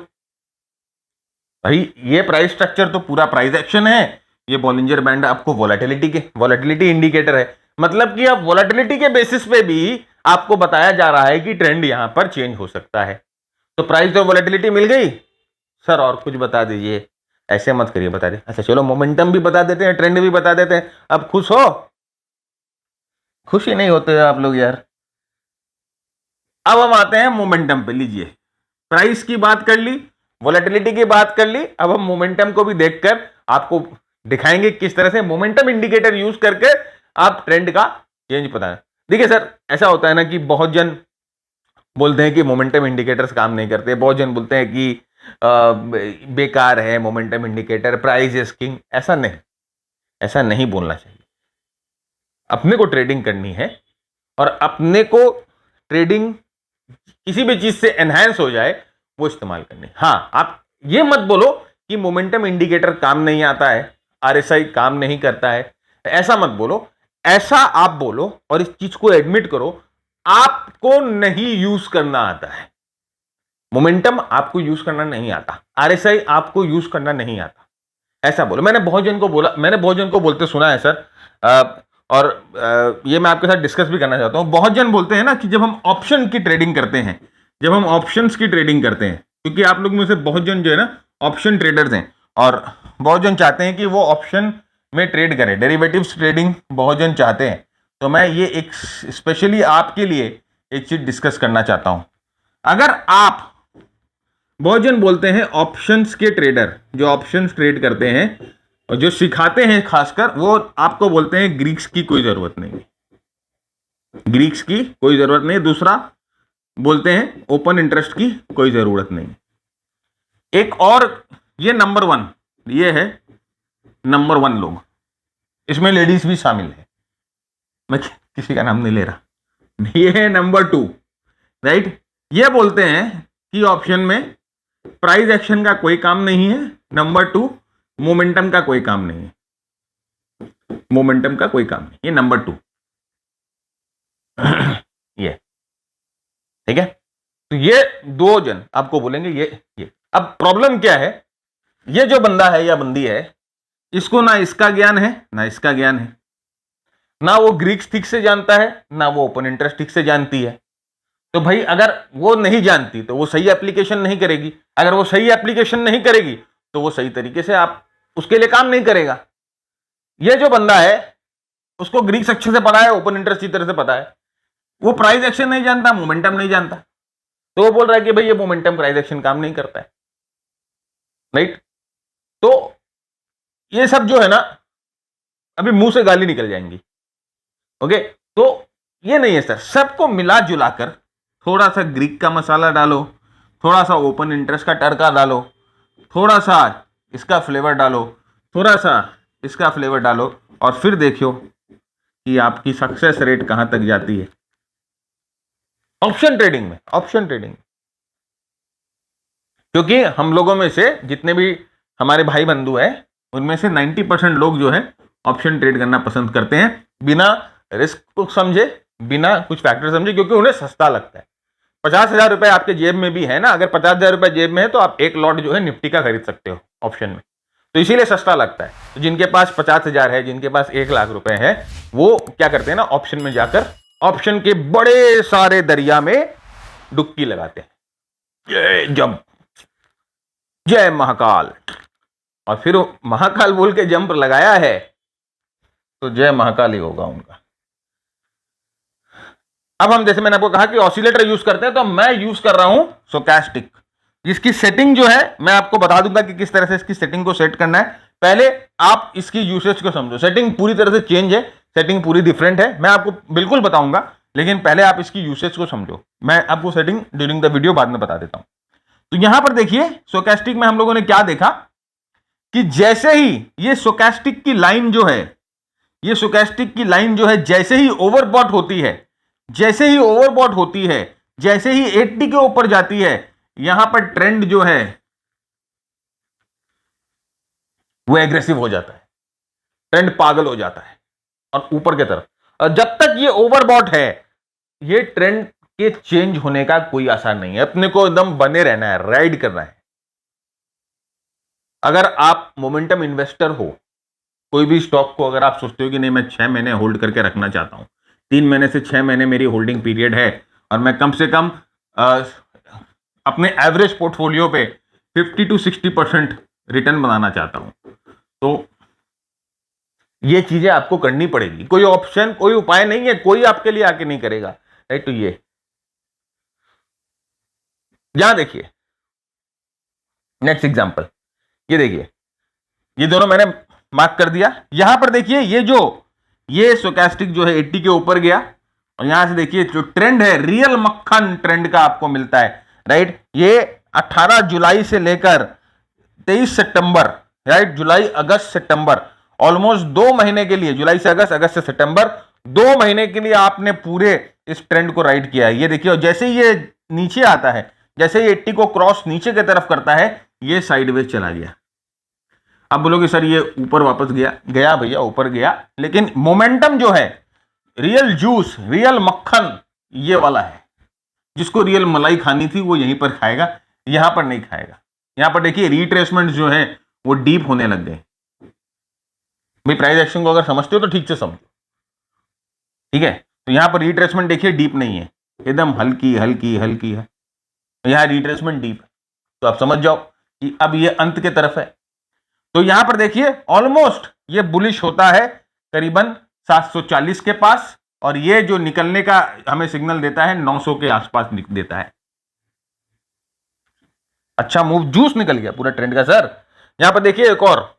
S1: भाई। ये प्राइस स्ट्रक्चर तो पूरा प्राइस एक्शन है, ये बॉलिंजर बैंड आपको वॉलेटिलिटी इंडिकेटर है। मतलब कि आप वॉलेटिलिटी के बेसिस पे भी आपको बताया जा रहा है कि ट्रेंड यहां पर चेंज हो सकता है। तो प्राइस और वॉलेटिलिटी मिल गई सर, और कुछ बता दीजिए। ऐसे मत करिए, बता दे। अच्छा चलो मोमेंटम भी बता देते हैं, ट्रेंड भी बता देते हैं। अब खुश हो? खुश ही नहीं होते आप लोग यार। अब हम आते हैं मोमेंटम पे। लीजिए प्राइस की बात कर ली, वॉलेटिलिटी की बात कर ली, अब हम मोमेंटम को भी देखकर आपको दिखाएंगे किस तरह से मोमेंटम इंडिकेटर यूज करके आप ट्रेंड का चेंज पता है। देखिए सर ऐसा होता है ना कि बहुत जन बोलते हैं कि मोमेंटम इंडिकेटर्स काम नहीं करते, बहुत जन बोलते हैं कि बेकार है momentum indicator, price is king. ऐसा नहीं बोलना चाहिए। अपने को ट्रेडिंग करनी है और अपने को ट्रेडिंग किसी भी चीज से एनहांस हो जाए वो इस्तेमाल करनी। हाँ आप ये मत बोलो कि मोमेंटम इंडिकेटर काम नहीं आता है, आरएसआई काम नहीं करता है, ऐसा मत बोलो। ऐसा आप बोलो और इस चीज को एडमिट करो, आपको नहीं यूज करना आता है। मोमेंटम आपको यूज करना नहीं आता, आरएसआई आपको यूज करना नहीं आता, ऐसा बोलो। मैंने बहुत जन को बोलते सुना है सर। ये मैं आपके साथ डिस्कस भी करना चाहता हूं। बहुत जन बोलते हैं ना कि जब हम ऑप्शन की ट्रेडिंग करते हैं, जब हम ऑप्शंस की ट्रेडिंग करते हैं, क्योंकि आप लोग में से बहुत जन जो है ना ऑप्शन ट्रेडर्स हैं, और बहुत जन चाहते हैं कि वो ऑप्शन में ट्रेड करें, डेरिवेटिव्स ट्रेडिंग बहुत जन चाहते हैं। तो मैं ये एक स्पेशली आपके लिए एक चीज डिस्कस करना चाहता हूं। अगर आप, बहुत जन बोलते हैं ऑप्शंस के ट्रेडर जो ऑप्शंस ट्रेड करते हैं और जो सिखाते हैं खासकर, वो आपको बोलते हैं ग्रीक्स की कोई जरूरत नहीं, ग्रीक्स की कोई जरूरत नहीं। दूसरा बोलते हैं ओपन इंटरेस्ट की कोई जरूरत नहीं। एक और ये नंबर 1, ये है नंबर 1 लोग, इसमें लेडीज भी शामिल है, मैं किसी का नाम नहीं ले रहा। ये है नंबर 2, राइट। ये बोलते हैं कि ऑप्शन में प्राइस एक्शन का कोई काम नहीं है। नंबर 2 मोमेंटम का कोई काम नहीं है, मोमेंटम का कोई काम नहीं, ये नंबर 2 ये ठीक है। तो ये 2 जन आपको बोलेंगे ये। अब प्रॉब्लम क्या है, ये जो बंदा है या बंदी है, इसको ना इसका ज्ञान है ना इसका ज्ञान है, ना वो ग्रीक्स ठीक से जानता है ना वो ओपन इंटरेस्ट ठीक से जानती है। तो भाई अगर वो नहीं जानती तो वो सही एप्लीकेशन नहीं करेगी, अगर वो सही एप्लीकेशन नहीं करेगी तो वो सही तरीके से आप उसके लिए काम नहीं करेगा। ये जो बंदा है उसको ग्रीक्स अच्छे से पता है, ओपन इंटरेस्ट की तरह से पता है, वो प्राइस एक्शन नहीं जानता, मोमेंटम नहीं जानता, तो वो बोल रहा है कि भाई ये मोमेंटम प्राइस एक्शन काम नहीं करता है, राइट। तो ये सब जो है ना अभी मुंह से गाली निकल जाएंगी, ओके। तो ये नहीं है सर, सबको मिला जुलाकर थोड़ा सा ग्रीक का मसाला डालो, थोड़ा सा ओपन इंटरेस्ट का तड़का डालो, थोड़ा सा इसका फ्लेवर डालो, थोड़ा सा इसका फ्लेवर डालो, और फिर देखियो कि आपकी सक्सेस रेट कहां तक जाती है ऑप्शन ट्रेडिंग में। क्योंकि हम लोगों में से जितने भी हमारे भाई बंधु हैं उनमें से 90% लोग जो है ऑप्शन ट्रेड करना पसंद करते हैं, बिना रिस्क को समझे, बिना कुछ फैक्टर समझे, क्योंकि उन्हें सस्ता लगता है। 50,000 रुपए आपके जेब में भी है ना, अगर 50,000 रुपए जेब में है तो आप एक लॉट जो है निफ्टी का खरीद सकते हो ऑप्शन में, तो इसीलिए सस्ता लगता है। तो जिनके पास 50,000 है, जिनके पास 1,00,000 रुपए है, वो क्या करते हैं ना, ऑप्शन में जाकर ऑप्शन के बड़े सारे दरिया में डुबकी लगाते हैं। जय महाकाल, और फिर महाकाल बोल के जंप लगाया है तो जय महाकाल ही होगा उनका। अब हम, जैसे मैंने आपको कहा कि ऑसिलेटर यूज करते हैं, तो मैं यूज कर रहा हूं स्टोकैस्टिक। इसकी सेटिंग जो है मैं आपको बता दूंगा कि किस तरह से इसकी सेटिंग को सेट करना है। पहले आप इसकी यूसेज को समझो। सेटिंग पूरी तरह से चेंज है, सेटिंग पूरी डिफरेंट है, मैं आपको बिल्कुल बताऊंगा, लेकिन पहले आप इसकी यूसेज को समझो। मैं आपको सेटिंग ड्यूरिंग द वीडियो बाद में बता देता हूं। तो यहां पर देखिए स्टोकैस्टिक में हम लोगों ने क्या देखा कि जैसे ही ये स्टोकैस्टिक की लाइन जो है, ये स्टोकैस्टिक की लाइन जो है जैसे ही ओवरबॉट होती है, जैसे ही ओवरबॉट होती है, जैसे ही 80 के ऊपर जाती है, यहां पर ट्रेंड जो है वो एग्रेसिव हो जाता है, ट्रेंड पागल हो जाता है और ऊपर की तरफ। और जब तक ये ओवरबॉट है, ये ट्रेंड के चेंज होने का कोई आसार नहीं है, अपने को एकदम बने रहना है, राइड करना है। अगर आप मोमेंटम इन्वेस्टर हो, कोई भी स्टॉक को अगर आप सोचते हो कि नहीं मैं 6 महीने होल्ड करके रखना चाहता हूं, 3 महीने से 6 महीने मेरी होल्डिंग पीरियड है और मैं कम से कम अपने एवरेज पोर्टफोलियो पे 50 to 60% रिटर्न बनाना चाहता हूं, तो ये चीजें आपको करनी पड़ेगी। कोई ऑप्शन, कोई उपाय नहीं है, कोई आपके लिए आके नहीं करेगा, राइट। तो ये यहां देखिए नेक्स्ट एग्जांपल, ये देखिए, ये दोनों मैंने मार्क कर दिया। यहां पर देखिए ये स्टोकैस्टिक जो है 80 के ऊपर गया और यहां से देखिए जो ट्रेंड है, रियल मक्खन ट्रेंड का आपको मिलता है, राइट। ये 18 जुलाई से लेकर 23 सितंबर, राइट, जुलाई अगस्त सितंबर, ऑलमोस्ट 2 महीने के लिए, जुलाई से अगस्त, अगस्त से सितंबर, 2 महीने के लिए आपने पूरे इस ट्रेंड को राइड किया है। ये देखिए, और जैसे ही ये नीचे आता है, जैसे ही 80 को क्रॉस नीचे की तरफ करता है, ये साइडवेज चला गया। अब बोलोगे सर ये ऊपर वापस गया भैया ऊपर गया, लेकिन मोमेंटम जो है, रियल जूस, रियल मक्खन ये वाला है। जिसको रियल मलाई खानी थी वो यहीं पर खाएगा, यहां पर नहीं खाएगा। यहां पर देखिए रिट्रेसमेंट जो है वो डीप होने लग गए। भाई प्राइस एक्शन को अगर समझते हो तो ठीक से समझो, ठीक है। तो यहां पर रिट्रेसमेंट देखिए डीप नहीं है, एकदम हल्की हल्की हल्की है। यहां रिट्रेसमेंट डीप है, तो आप समझ जाओ कि अब ये अंत के तरफ है। तो यहां पर देखिए ऑलमोस्ट ये बुलिश होता है करीबन 740 के पास, और ये जो निकलने का हमें सिग्नल देता है 900 के आसपास देता है। अच्छा मूव, जूस निकल गया पूरा ट्रेंड का सर। यहां पर देखिए एक और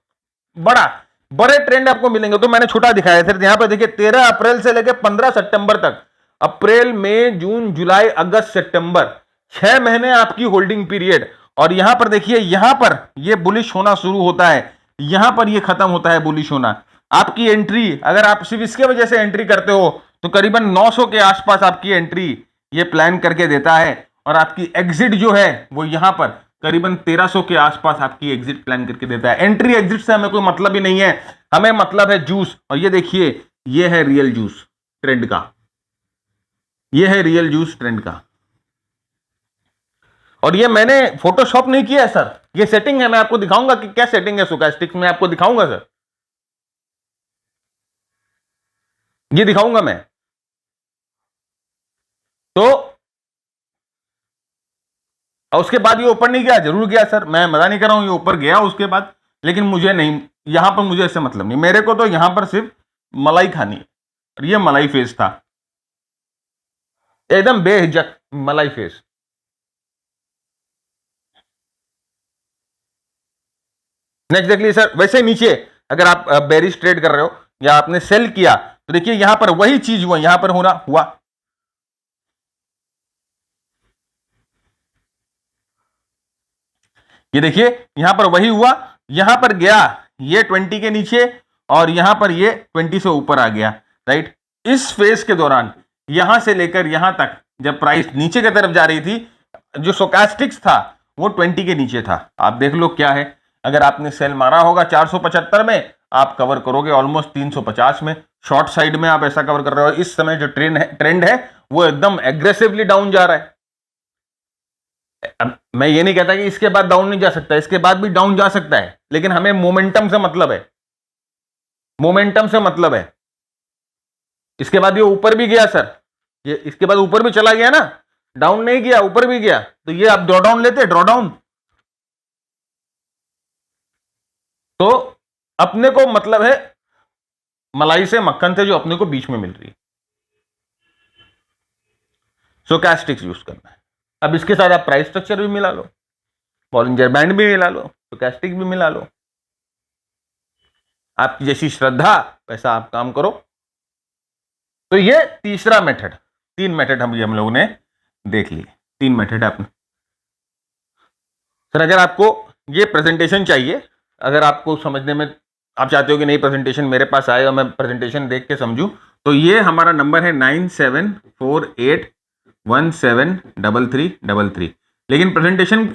S1: बड़े ट्रेंड आपको मिलेंगे, तो मैंने छोटा दिखाया सर। यहां पर देखिए 13 अप्रैल से लेकर 15 सितंबर तक, अप्रैल मई जून जुलाई अगस्त सितंबर, 6 महीने आपकी होल्डिंग पीरियड। और यहां पर देखिए, यहां पर ये बुलिश होना शुरू होता है, यहां पर ये खत्म होता है बुलिश होना। आपकी एंट्री, अगर आप सिर्फ इसके वजह से एंट्री करते हो तो करीबन 900 के आसपास आपकी एंट्री ये प्लान करके देता है, और आपकी एग्जिट जो है वो यहां पर करीबन 1300 के आसपास आपकी एग्जिट प्लान करके देता है। एंट्री एग्जिट से हमें कोई मतलब ही नहीं है, हमें मतलब है जूस। और ये देखिए, ये है रियल जूस ट्रेंड का, ये है रियल जूस ट्रेंड का। और ये मैंने फोटोशॉप नहीं किया है सर, ये सेटिंग है। मैं आपको दिखाऊंगा कि क्या सेटिंग है स्टोकैस्टिक्स में, आपको दिखाऊंगा सर, ये दिखाऊंगा मैं। तो और उसके बाद ये ऊपर नहीं गया, जरूर गया सर, मैं मजा नहीं कर रहा हूं, ये ऊपर गया उसके बाद, लेकिन मुझे नहीं, यहां पर मुझे इससे मतलब नहीं। मेरे को तो यहां पर सिर्फ मलाई खानी है, और ये मलाई फेस था, एकदम बेहिचक मलाई फेस। नेक्स्ट देख लीजिए सर, वैसे नीचे अगर आप बेरिश ट्रेड कर रहे हो या आपने सेल किया, तो देखिए यहां पर वही चीज हुआ, यहां पर होना हुआ। ये देखिए यहां पर वही हुआ, यहां पर गया ये 20 के नीचे, और यहां पर ये 20 से ऊपर आ गया, राइट। इस फेज के दौरान यहां से लेकर यहां तक जब प्राइस नीचे की तरफ जा रही थी, जो स्टोकैस्टिक्स था वो 20 के नीचे था। आप देख लो क्या है, अगर आपने सेल मारा होगा 475 में, आप कवर करोगे ऑलमोस्ट 350 में। शॉर्ट साइड में आप ऐसा कवर कर रहे हो। इस समय जो ट्रेंड है वो एकदम एग्रेसिवली डाउन जा रहा है, अब मैं ये नहीं कहता कि इसके बाद डाउन नहीं जा सकता, इसके बाद भी डाउन जा सकता है, लेकिन हमें मोमेंटम से मतलब है, मोमेंटम से मतलब है। इसके बाद ये ऊपर भी गया सर, ये इसके बाद ऊपर भी चला गया ना, डाउन नहीं गया, ऊपर भी गया, तो ये आप ड्रॉ डाउन लेते, ड्रॉ डाउन। तो अपने को मतलब है मलाई से मक्खन से जो अपने को बीच में मिल रही है, स्टोचैस्टिक्स यूज करना है। अब इसके साथ आप प्राइस स्ट्रक्चर भी मिला लो, बॉलिंजर बैंड भी मिला लो, स्टोचैस्टिक भी मिला लो, आपकी जैसी श्रद्धा वैसा आप काम करो। तो ये तीसरा मेथड, 3 मेथड हम लोगों ने देख लिए, 3 मेथड है अपने। सर अगर आपको ये प्रेजेंटेशन चाहिए, अगर आपको समझने में आप चाहते हो कि नहीं प्रेजेंटेशन मेरे पास आए और मैं प्रेजेंटेशन देख के समझूं, तो ये हमारा नंबर है 9748173333। लेकिन प्रेजेंटेशन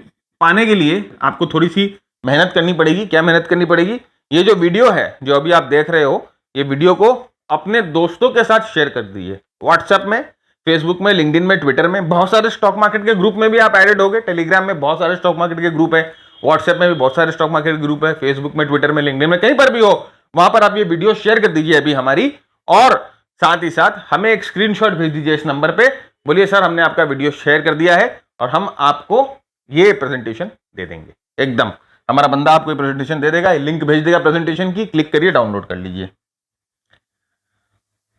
S1: पाने के लिए आपको थोड़ी सी मेहनत करनी पड़ेगी। क्या मेहनत करनी पड़ेगी? ये जो वीडियो है जो अभी आप देख रहे हो, ये वीडियो को अपने दोस्तों के साथ शेयर कर दीजिए, व्हाट्सएप में, फेसबुक में, लिंक्डइन में, ट्विटर में। बहुत सारे स्टॉक मार्केट के ग्रुप में भी आप एडेड हो गए, टेलीग्राम में बहुत सारे स्टॉक मार्केट के ग्रुप है, व्हाट्सएप में भी बहुत सारे स्टॉक मार्केट के ग्रुप है, फेसबुक में, ट्विटर में, लिंक्डइन में, कहीं पर भी हो, वहां पर आप ये वीडियो शेयर कर दीजिए अभी हमारी, और साथ ही साथ हमें एक स्क्रीनशॉट भेज दीजिए इस नंबर पे, बोलिए सर हमने आपका वीडियो शेयर कर दिया है और हम आपको ये प्रेजेंटेशन दे देंगे। एकदम हमारा बंदा आपको प्रेजेंटेशन दे देगा, लिंक भेज देगा प्रेजेंटेशन की, क्लिक करिए, डाउनलोड कर लीजिए।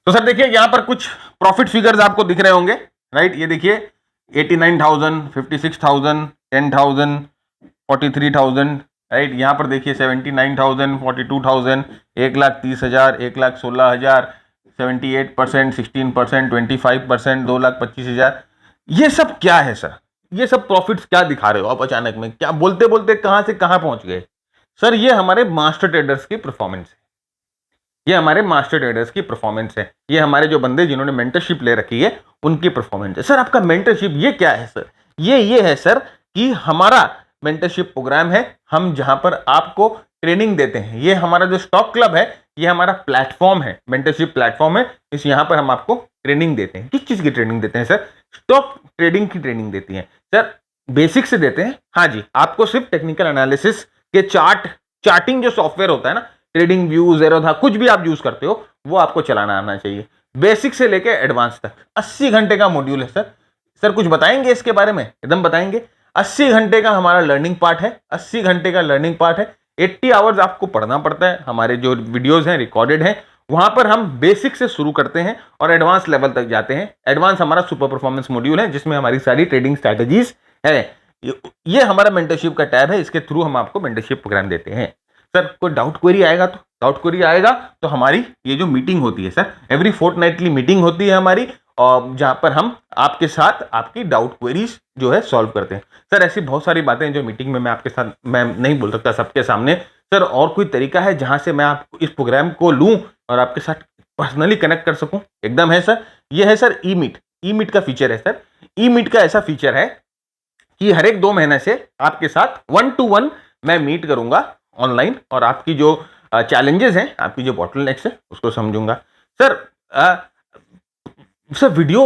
S1: तो सर देखिए यहां पर कुछ प्रॉफिट फिगर्स आपको दिख रहे होंगे, राइट? ये देखिए 89,000, 56,000, 10,000, 43,000, राइट? यहां पर देखिए 79,000, 42,000, 1,30,000, 1,16,000, 78%, 16%, 25%, 2,25,000। ये सब क्या है सर? ये सब प्रॉफिट्स क्या दिखा रहे हो आप अचानक में? क्या बोलते बोलते कहां से कहां पहुंच गए? सर ये हमारे मास्टर ट्रेडर्स की परफॉर्मेंस है, ये हमारे मास्टर ट्रेडर्स की परफॉर्मेंस है, ये हमारे जो बंदे जिन्होंने मेंटरशिप ले रखी है उनकी परफॉर्मेंस है। सर आपका मेंटरशिप ये क्या है सर? ये है सर कि हमारा मेंटरशिप प्रोग्राम है, हम जहां पर आपको ट्रेनिंग देते हैं। ये हमारा जो स्टॉक क्लब है, ये हमारा प्लेटफॉर्म है, मेंटरशिप प्लेटफॉर्म है। इस यहां पर हम आपको ट्रेनिंग देते हैं। किस चीज की ट्रेनिंग देते हैं सर? स्टॉक ट्रेडिंग की ट्रेनिंग देती है सर, बेसिक से देते हैं। हाँ जी, आपको सिर्फ टेक्निकल एनालिसिस के चार्टिंग जो सॉफ्टवेयर होता है ना, ट्रेडिंग व्यू, ज़ेरोधा, कुछ भी आप यूज करते हो वो आपको चलाना आना चाहिए, बेसिक से लेके एडवांस तक। 80 घंटे का मॉड्यूल है सर। सर कुछ बताएंगे इसके बारे में? एकदम बताएंगे। 80 घंटे का हमारा लर्निंग पार्ट है, 80 घंटे का लर्निंग पार्ट है। 80 आवर्स आपको पढ़ना पड़ता है। हमारे जो वीडियोज हैं रिकॉर्डेड हैं, वहां पर हम बेसिक से शुरू करते हैं और एडवांस लेवल तक जाते हैं। एडवांस हमारा सुपर परफॉर्मेंस मॉड्यूल है जिसमें हमारी सारी ट्रेडिंग स्ट्रैटेजीज है। ये हमारा मेंटरशिप का टैब है, इसके थ्रू हम आपको मेंटरशिप प्रोग्राम देते हैं। सर कोई डाउट क्वेरी आएगा तो हमारी ये जो मीटिंग होती है सर, एवरी फोर्टनाइटली मीटिंग होती है हमारी, और जहां पर हम आपके साथ आपकी डाउट क्वेरीज जो है सॉल्व करते हैं। सर ऐसी बहुत सारी बातें जो मीटिंग में मैं आपके साथ मैं नहीं बोल सकता सबके सामने। सर और कोई तरीका है जहां से मैं आपको इस प्रोग्राम को लूं और आपके साथ पर्सनली कनेक्ट कर सकूं? एकदम है सर। ये है सर ई मीट का फीचर है सर। ई मीट का ऐसा फीचर है कि हर एक 2 महीने से आपके साथ 1-to-1 मैं मीट करूंगा ऑनलाइन, और आपकी जो चैलेंजेस हैं, आपकी जो बॉटलनेक्स है उसको समझूंगा। सर सर वीडियो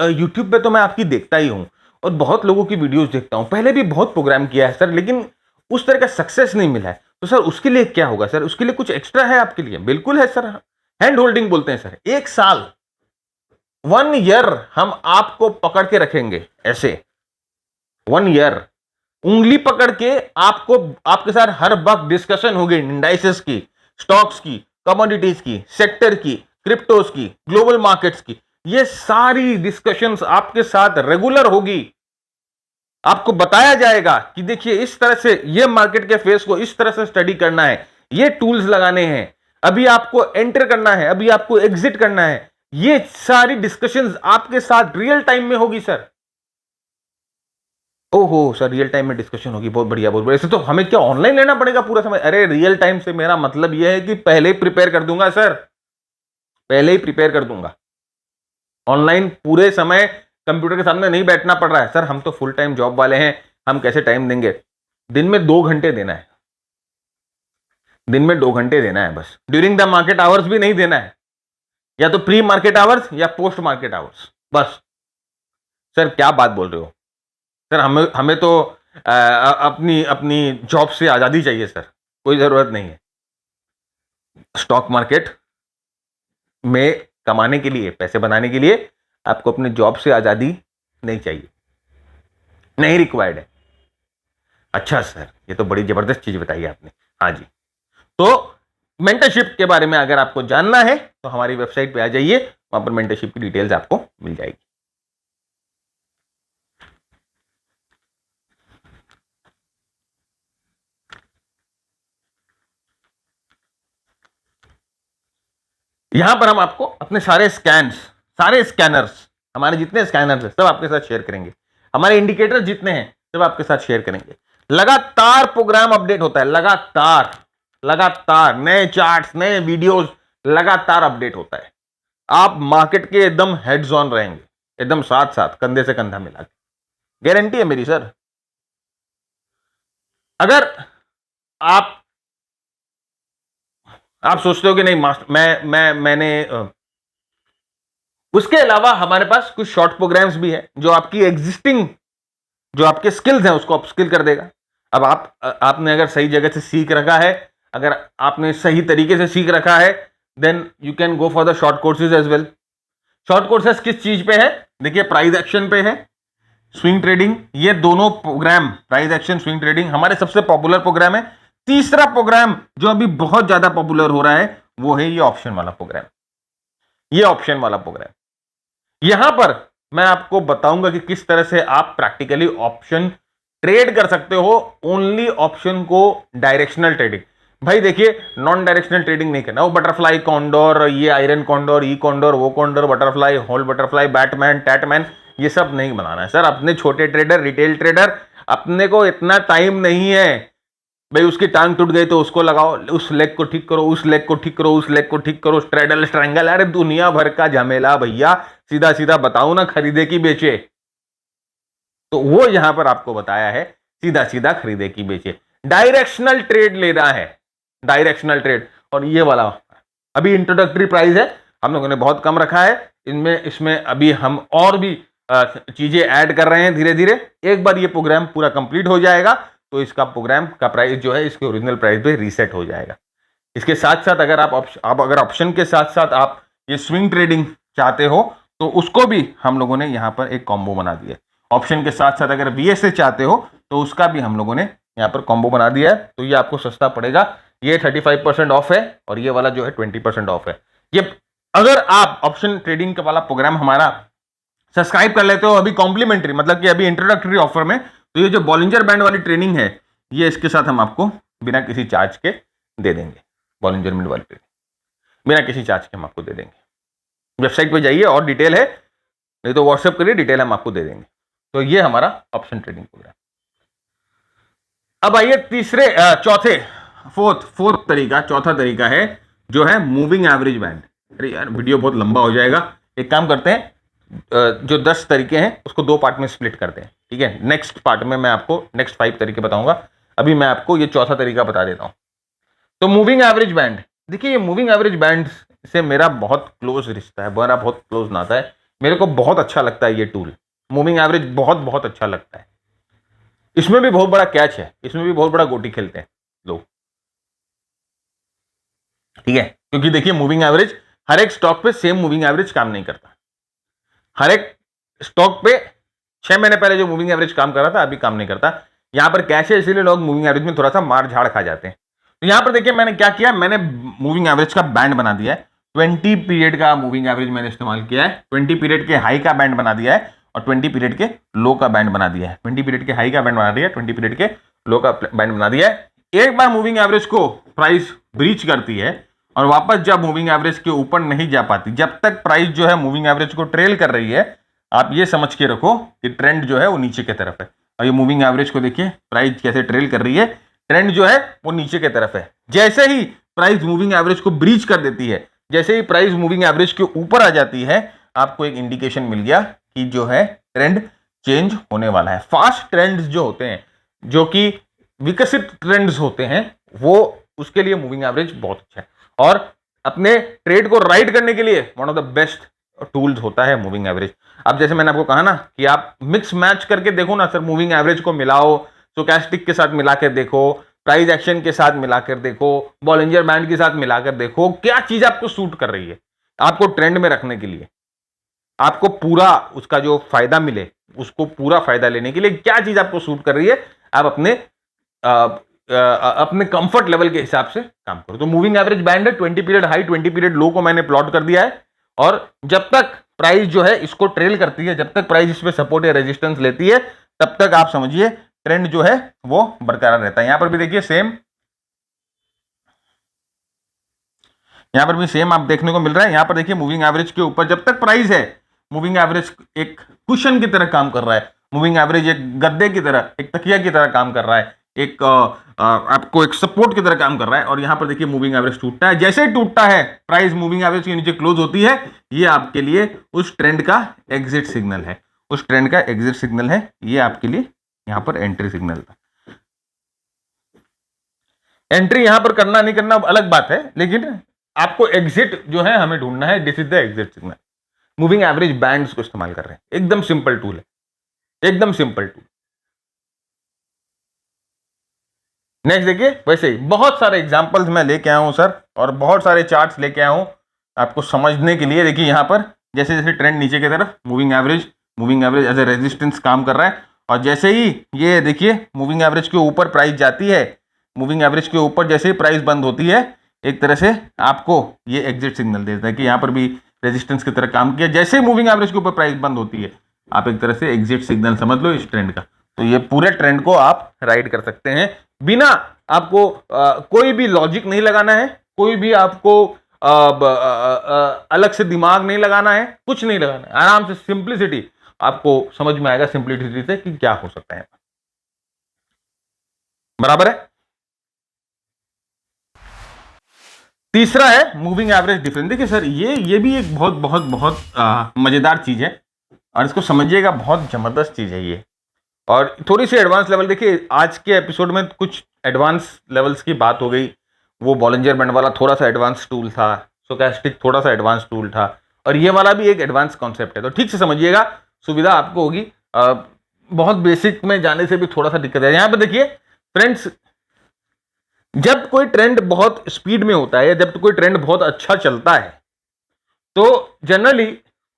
S1: यूट्यूब पे तो मैं आपकी देखता ही हूं और बहुत लोगों की वीडियोस देखता हूं, पहले भी बहुत प्रोग्राम किया है सर, लेकिन उस तरह का सक्सेस नहीं मिला है। तो सर उसके लिए क्या होगा सर? उसके लिए कुछ एक्स्ट्रा है आपके लिए? बिल्कुल है सर। हैंड होल्डिंग बोलते हैं सर। 1 साल, 1 ईयर हम आपको पकड़ के रखेंगे ऐसे, 1 ईयर उंगली पकड़ के आपको, आपके साथ हर वक्त डिस्कशन होगी इंडाइसेस की, स्टॉक्स की, कमोडिटीज की, सेक्टर की, क्रिप्टोस की, ग्लोबल मार्केट्स की। ये सारी डिस्कशंस आपके साथ रेगुलर होगी। आपको बताया जाएगा कि देखिए इस तरह से ये मार्केट के फेस को इस तरह से स्टडी करना है, ये टूल्स लगाने हैं, अभी आपको एंटर करना है, अभी आपको एग्जिट करना है। ये सारी डिस्कशंस आपके साथ रियल टाइम में होगी सर। ओहो सर, रियल टाइम में डिस्कशन होगी, बहुत बढ़िया बहुत बढ़िया। ऐसे तो हमें क्या ऑनलाइन लेना पड़ेगा पूरा समय? अरे रियल टाइम से मेरा मतलब यह है कि पहले ही प्रिपेयर कर दूंगा सर, पहले ही प्रिपेयर कर दूंगा। ऑनलाइन पूरे समय कंप्यूटर के सामने नहीं बैठना पड़ रहा है सर। हम तो फुल टाइम जॉब वाले हैं, हम कैसे टाइम देंगे? दिन में 2 घंटे देना है, दिन में 2 घंटे देना है बस। ड्यूरिंग द मार्केट आवर्स भी नहीं देना है, या तो प्री मार्केट आवर्स या पोस्ट मार्केट आवर्स, बस। सर क्या बात बोल रहे हो? सर हमें तो अपनी अपनी जॉब से आज़ादी चाहिए सर, कोई ज़रूरत नहीं है। स्टॉक मार्केट में कमाने के लिए, पैसे बनाने के लिए आपको अपने जॉब से आज़ादी नहीं चाहिए, नहीं रिक्वायर्ड है। अच्छा सर, ये तो बड़ी ज़बरदस्त चीज़ बताई आपने। हाँ जी, तो मेंटरशिप के बारे में अगर आपको जानना है तो हमारी वेबसाइट पे आ जाइए, वहां पर मेंटरशिप की डिटेल्स आपको मिल जाएगी। यहां पर हम आपको अपने सारे स्कैनर्स, हमारे जितने स्कैनर्स हैं सब आपके साथ शेयर करेंगे, हमारे इंडिकेटर जितने हैं सब आपके साथ शेयर करेंगे। लगातार प्रोग्राम अपडेट होता है, लगातार नए चार्ट्स, नए वीडियोस लगातार अपडेट होता है। आप मार्केट के एकदम हेड्स ऑन रहेंगे, एकदम साथ साथ कंधे से कंधा मिला के, गारंटी है मेरी सर। अगर आप सोचते हो कि नहीं मैंने उसके अलावा हमारे पास कुछ शॉर्ट प्रोग्राम्स भी है जो आपकी एग्जिस्टिंग, जो आपके स्किल्स हैं उसको अपस्किल कर देगा। अब आपने अगर सही जगह से सीख रखा है, अगर आपने सही तरीके से सीख रखा है, then you can go for the short courses as well. Short courses किस चीज पे है? देखिए, प्राइस एक्शन पे है, स्विंग ट्रेडिंग, ये दोनों program, price action, swing trading हमारे सबसे पॉपुलर प्रोग्राम है। तीसरा प्रोग्राम जो अभी बहुत ज्यादा पॉपुलर हो रहा है वो है ये ऑप्शन वाला प्रोग्राम, ये ऑप्शन वाला प्रोग्राम। यहां पर मैं आपको बताऊंगा कि किस तरह से आप प्रैक्टिकली ऑप्शन ट्रेड कर सकते हो। ओनली ऑप्शन को डायरेक्शनल ट्रेडिंग, भाई देखिए नॉन डायरेक्शनल ट्रेडिंग नहीं करना। वो बटरफ्लाई कॉन्डोर, ये आयरन कॉन्डोर, ई कॉन्डोर, वो condor, butterfly, whole butterfly, Batman, टैटमैन, ये सब नहीं बनाना है सर। अपने छोटे ट्रेडर, रिटेल ट्रेडर, अपने को इतना टाइम नहीं है भाई उसकी टांग टूट गई तो उसको लगाओ, उस लेग को ठीक करो, उस लेग को ठीक करो, उस लेग को ठीक करो, स्ट्रेडल, स्ट्रैंगल, अरे दुनिया भर का झमेला भैया। सीधा सीधा बताओ ना, खरीदे की बेचे? तो वो यहां पर आपको बताया है सीधा सीधा खरीदे की बेचे। डायरेक्शनल ट्रेड लेना है, डायरेक्शनल ट्रेड। और ये वाला अभी इंट्रोडक्टरी प्राइस है, हम लोगों ने बहुत कम रखा है। इसमें अभी हम और भी चीजें ऐड कर रहे हैं धीरे धीरे। एक बार ये प्रोग्राम पूरा कंप्लीट हो जाएगा तो इसका प्रोग्राम का प्राइस जो है इसके ओरिजिनल प्राइस पे रीसेट हो जाएगा। इसके साथ साथ अगर आप अगर ऑप्शन के साथ साथ आप ये स्विंग ट्रेडिंग चाहते हो तो उसको भी हम लोगों ने यहाँ पर एक कॉम्बो बना दिया। ऑप्शन के साथ साथ अगर VSA चाहते हो तो उसका भी हम लोगों ने यहाँ पर कॉम्बो बना दिया है, तो ये आपको सस्ता पड़ेगा। ये 35% ऑफ है और ये वाला जो है 20% ऑफ है। ये अगर आप ऑप्शन ट्रेडिंग का वाला प्रोग्राम हमारा सब्सक्राइब कर लेते हो अभी कॉम्प्लीमेंट्री, मतलब कि अभी इंट्रोडक्टरी ऑफर में, तो ये जो बॉलिंजर बैंड वाली ट्रेनिंग है ये इसके साथ हम आपको बिना किसी चार्ज के दे देंगे। बॉलिंजर बैंड वाली ट्रेनिंग बिना किसी चार्ज के हम आपको दे देंगे। वेबसाइट पे जाइए और डिटेल है, नहीं तो व्हाट्सएप करिए, डिटेल हम आपको दे देंगे। तो ये हमारा ऑप्शन ट्रेडिंग प्रोग्राम। अब आइए चौथा तरीका है जो है मूविंग एवरेज बैंड। अरे यार वीडियो बहुत लंबा हो जाएगा, एक काम करते हैं, जो 10 तरीके हैं उसको 2 पार्ट में स्प्लिट करते हैं, ठीक है? नेक्स्ट पार्ट में मैं आपको नेक्स्ट 5 तरीके बताऊंगा, अभी मैं आपको ये चौथा तरीका बता देता हूं। तो मूविंग एवरेज बैंड, देखिए ये मूविंग एवरेज बैंड से मेरा बहुत क्लोज रिश्ता है, मेरा बहुत क्लोज नाता है। मेरे को बहुत अच्छा लगता है ये टूल, मूविंग एवरेज बहुत बहुत अच्छा लगता है। इसमें भी बहुत बड़ा कैच है, इसमें भी बहुत बड़ा गोटी खेलते हैं लोग, ठीक है? क्योंकि देखिए मूविंग एवरेज हर एक स्टॉक पे सेम मूविंग एवरेज काम नहीं करता। हर एक स्टॉक पे 6 महीने पहले जो मूविंग एवरेज काम कर रहा था अभी काम नहीं करता। यहां पर कैश है इसीलिए लोग मूविंग एवरेज में थोड़ा सा मार झाड़ खा जाते हैं। तो यहां पर देखिए मैंने क्या किया, मैंने मूविंग एवरेज का बैंड बना दिया है। 20 पीरियड का मूविंग एवरेज मैंने इस्तेमाल किया है। 20 पीरियड के हाई का बैंड बना दिया है और 20 पीरियड के लो का बैंड बना दिया है। 20 पीरियड के हाई का बैंड बना दिया है, 20 पीरियड के लो का बैंड बना दिया है। एक बार मूविंग एवरेज को प्राइस ब्रीच करती है और वापस जब मूविंग एवरेज के ऊपर नहीं जा पाती, जब तक प्राइस जो है मूविंग एवरेज को ट्रेल कर रही है, आप ये समझ के रखो कि ट्रेंड जो है वो नीचे की तरफ है। और ये मूविंग एवरेज को देखिए प्राइस कैसे ट्रेल कर रही है, ट्रेंड जो है वो नीचे की तरफ है। जैसे ही प्राइस मूविंग एवरेज को ब्रीच कर देती है, जैसे ही प्राइस मूविंग एवरेज के ऊपर आ जाती है, आपको एक इंडिकेशन मिल गया कि जो है ट्रेंड चेंज होने वाला है। फास्ट ट्रेंड्स जो होते हैं, जो कि विकसित ट्रेंड्स होते हैं, वो उसके लिए मूविंग एवरेज बहुत अच्छा है। और अपने ट्रेड को राइट करने के लिए one of the best tools होता है मूविंग एवरेज। अब जैसे मैंने आपको कहा ना कि आप मिक्स मैच करके देखो ना सर, मूविंग एवरेज को मिलाओ, स्टोचैस्टिक के साथ मिलाकर देखो, प्राइस एक्शन के साथ मिलाकर देखो, बॉलिंजर बैंड के साथ मिलाकर देखो, क्या चीज आपको सूट कर रही है आपको ट्रेंड में रखने के लिए, आपको पूरा उसका जो फायदा मिले, उसको पूरा फायदा लेने के लिए क्या चीज आपको सूट कर रही है, आप अपने कंफर्ट लेवल के हिसाब से काम करो। तो मूविंग एवरेज बैंड है, 20 पीरियड हाई 20 पीरियड लो को मैंने प्लॉट कर दिया है, और जब तक प्राइस जो है इसको ट्रेल करती है, जब तक प्राइस इसमें सपोर्ट या रेजिस्टेंस लेती है, तब तक आप समझिए ट्रेंड जो है वो बरकरार रहता है। यहां पर भी देखिए सेम, यहां पर भी सेम आप देखने को मिल रहा है। यहां पर देखिए मूविंग एवरेज के ऊपर जब तक प्राइस है, मूविंग एवरेज एक कुशन की तरह काम कर रहा है, मूविंग एवरेज एक गद्दे की तरह, एक तकिया की तरह काम कर रहा है, एक आपको एक सपोर्ट की तरह काम कर रहा है। और यहां पर देखिए मूविंग एवरेज टूटता है, जैसे ही टूटता है प्राइस मूविंग एवरेज के नीचे क्लोज होती है, ये आपके लिए उस ट्रेंड का एग्जिट सिग्नल है, उस ट्रेंड का एग्जिट सिग्नल है, ये आपके लिए यहां पर एंट्री सिग्नल था। एंट्री यहां पर करना नहीं करना अलग बात है, लेकिन आपको एग्जिट जो है हमें ढूंढना है, this is the exit signal. Moving average bands को इस्तेमाल कर रहे हैं, एकदम सिंपल टूल है, एकदम सिंपल टूल। नेक्स्ट देखिए, वैसे ही बहुत सारे एग्जांपल्स मैं लेके आया हूं सर, और बहुत सारे चार्ट्स लेके आया हूं आपको समझने के लिए। देखिए यहां पर जैसे जैसे ट्रेंड नीचे की तरफ, moving average as a resistance काम कर रहा है, और जैसे ही ये देखिए मूविंग एवरेज के ऊपर प्राइस जाती है, मूविंग एवरेज के ऊपर जैसे ही प्राइस बंद होती है, एक तरह से आपको ये एग्जिट सिग्नल देता है कि यहां पर भी रेजिस्टेंस की तरह काम किया। जैसे ही मूविंग एवरेज के ऊपर प्राइस बंद होती है, आप एक तरह से एग्जिट सिग्नल समझ लो इस ट्रेंड का। तो ये पूरे ट्रेंड को आप राइड कर सकते हैं, बिना आपको कोई भी लॉजिक नहीं लगाना है, कोई भी आपको अलग से दिमाग नहीं लगाना है, कुछ नहीं लगाना है, आराम से सिंप्लिसिटी आपको समझ में आएगा, सिंप्लिसिटी से कि क्या हो सकता है। बराबर है। तीसरा है मूविंग एवरेज डिफरेंस। देखिए सर, ये भी एक बहुत बहुत बहुत मजेदार चीज है, और इसको समझिएगा, बहुत जबरदस्त चीज है ये, और थोड़ी सी एडवांस लेवल। देखिए आज के एपिसोड में कुछ एडवांस लेवल्स की बात हो गई, वो बॉलिंजर बैंड वाला थोड़ा सा एडवांस टूल था, स्टोचैस्टिक थोड़ा सा एडवांस टूल था, और ये वाला भी एक एडवांस कॉन्सेप्ट है। तो ठीक से समझिएगा, सुविधा आपको होगी। बहुत बेसिक में जाने से भी थोड़ा सा दिक्कत है। यहां पर देखिए फ्रेंड्स, जब कोई ट्रेंड बहुत स्पीड में होता है, जब कोई ट्रेंड बहुत अच्छा चलता है, तो जनरली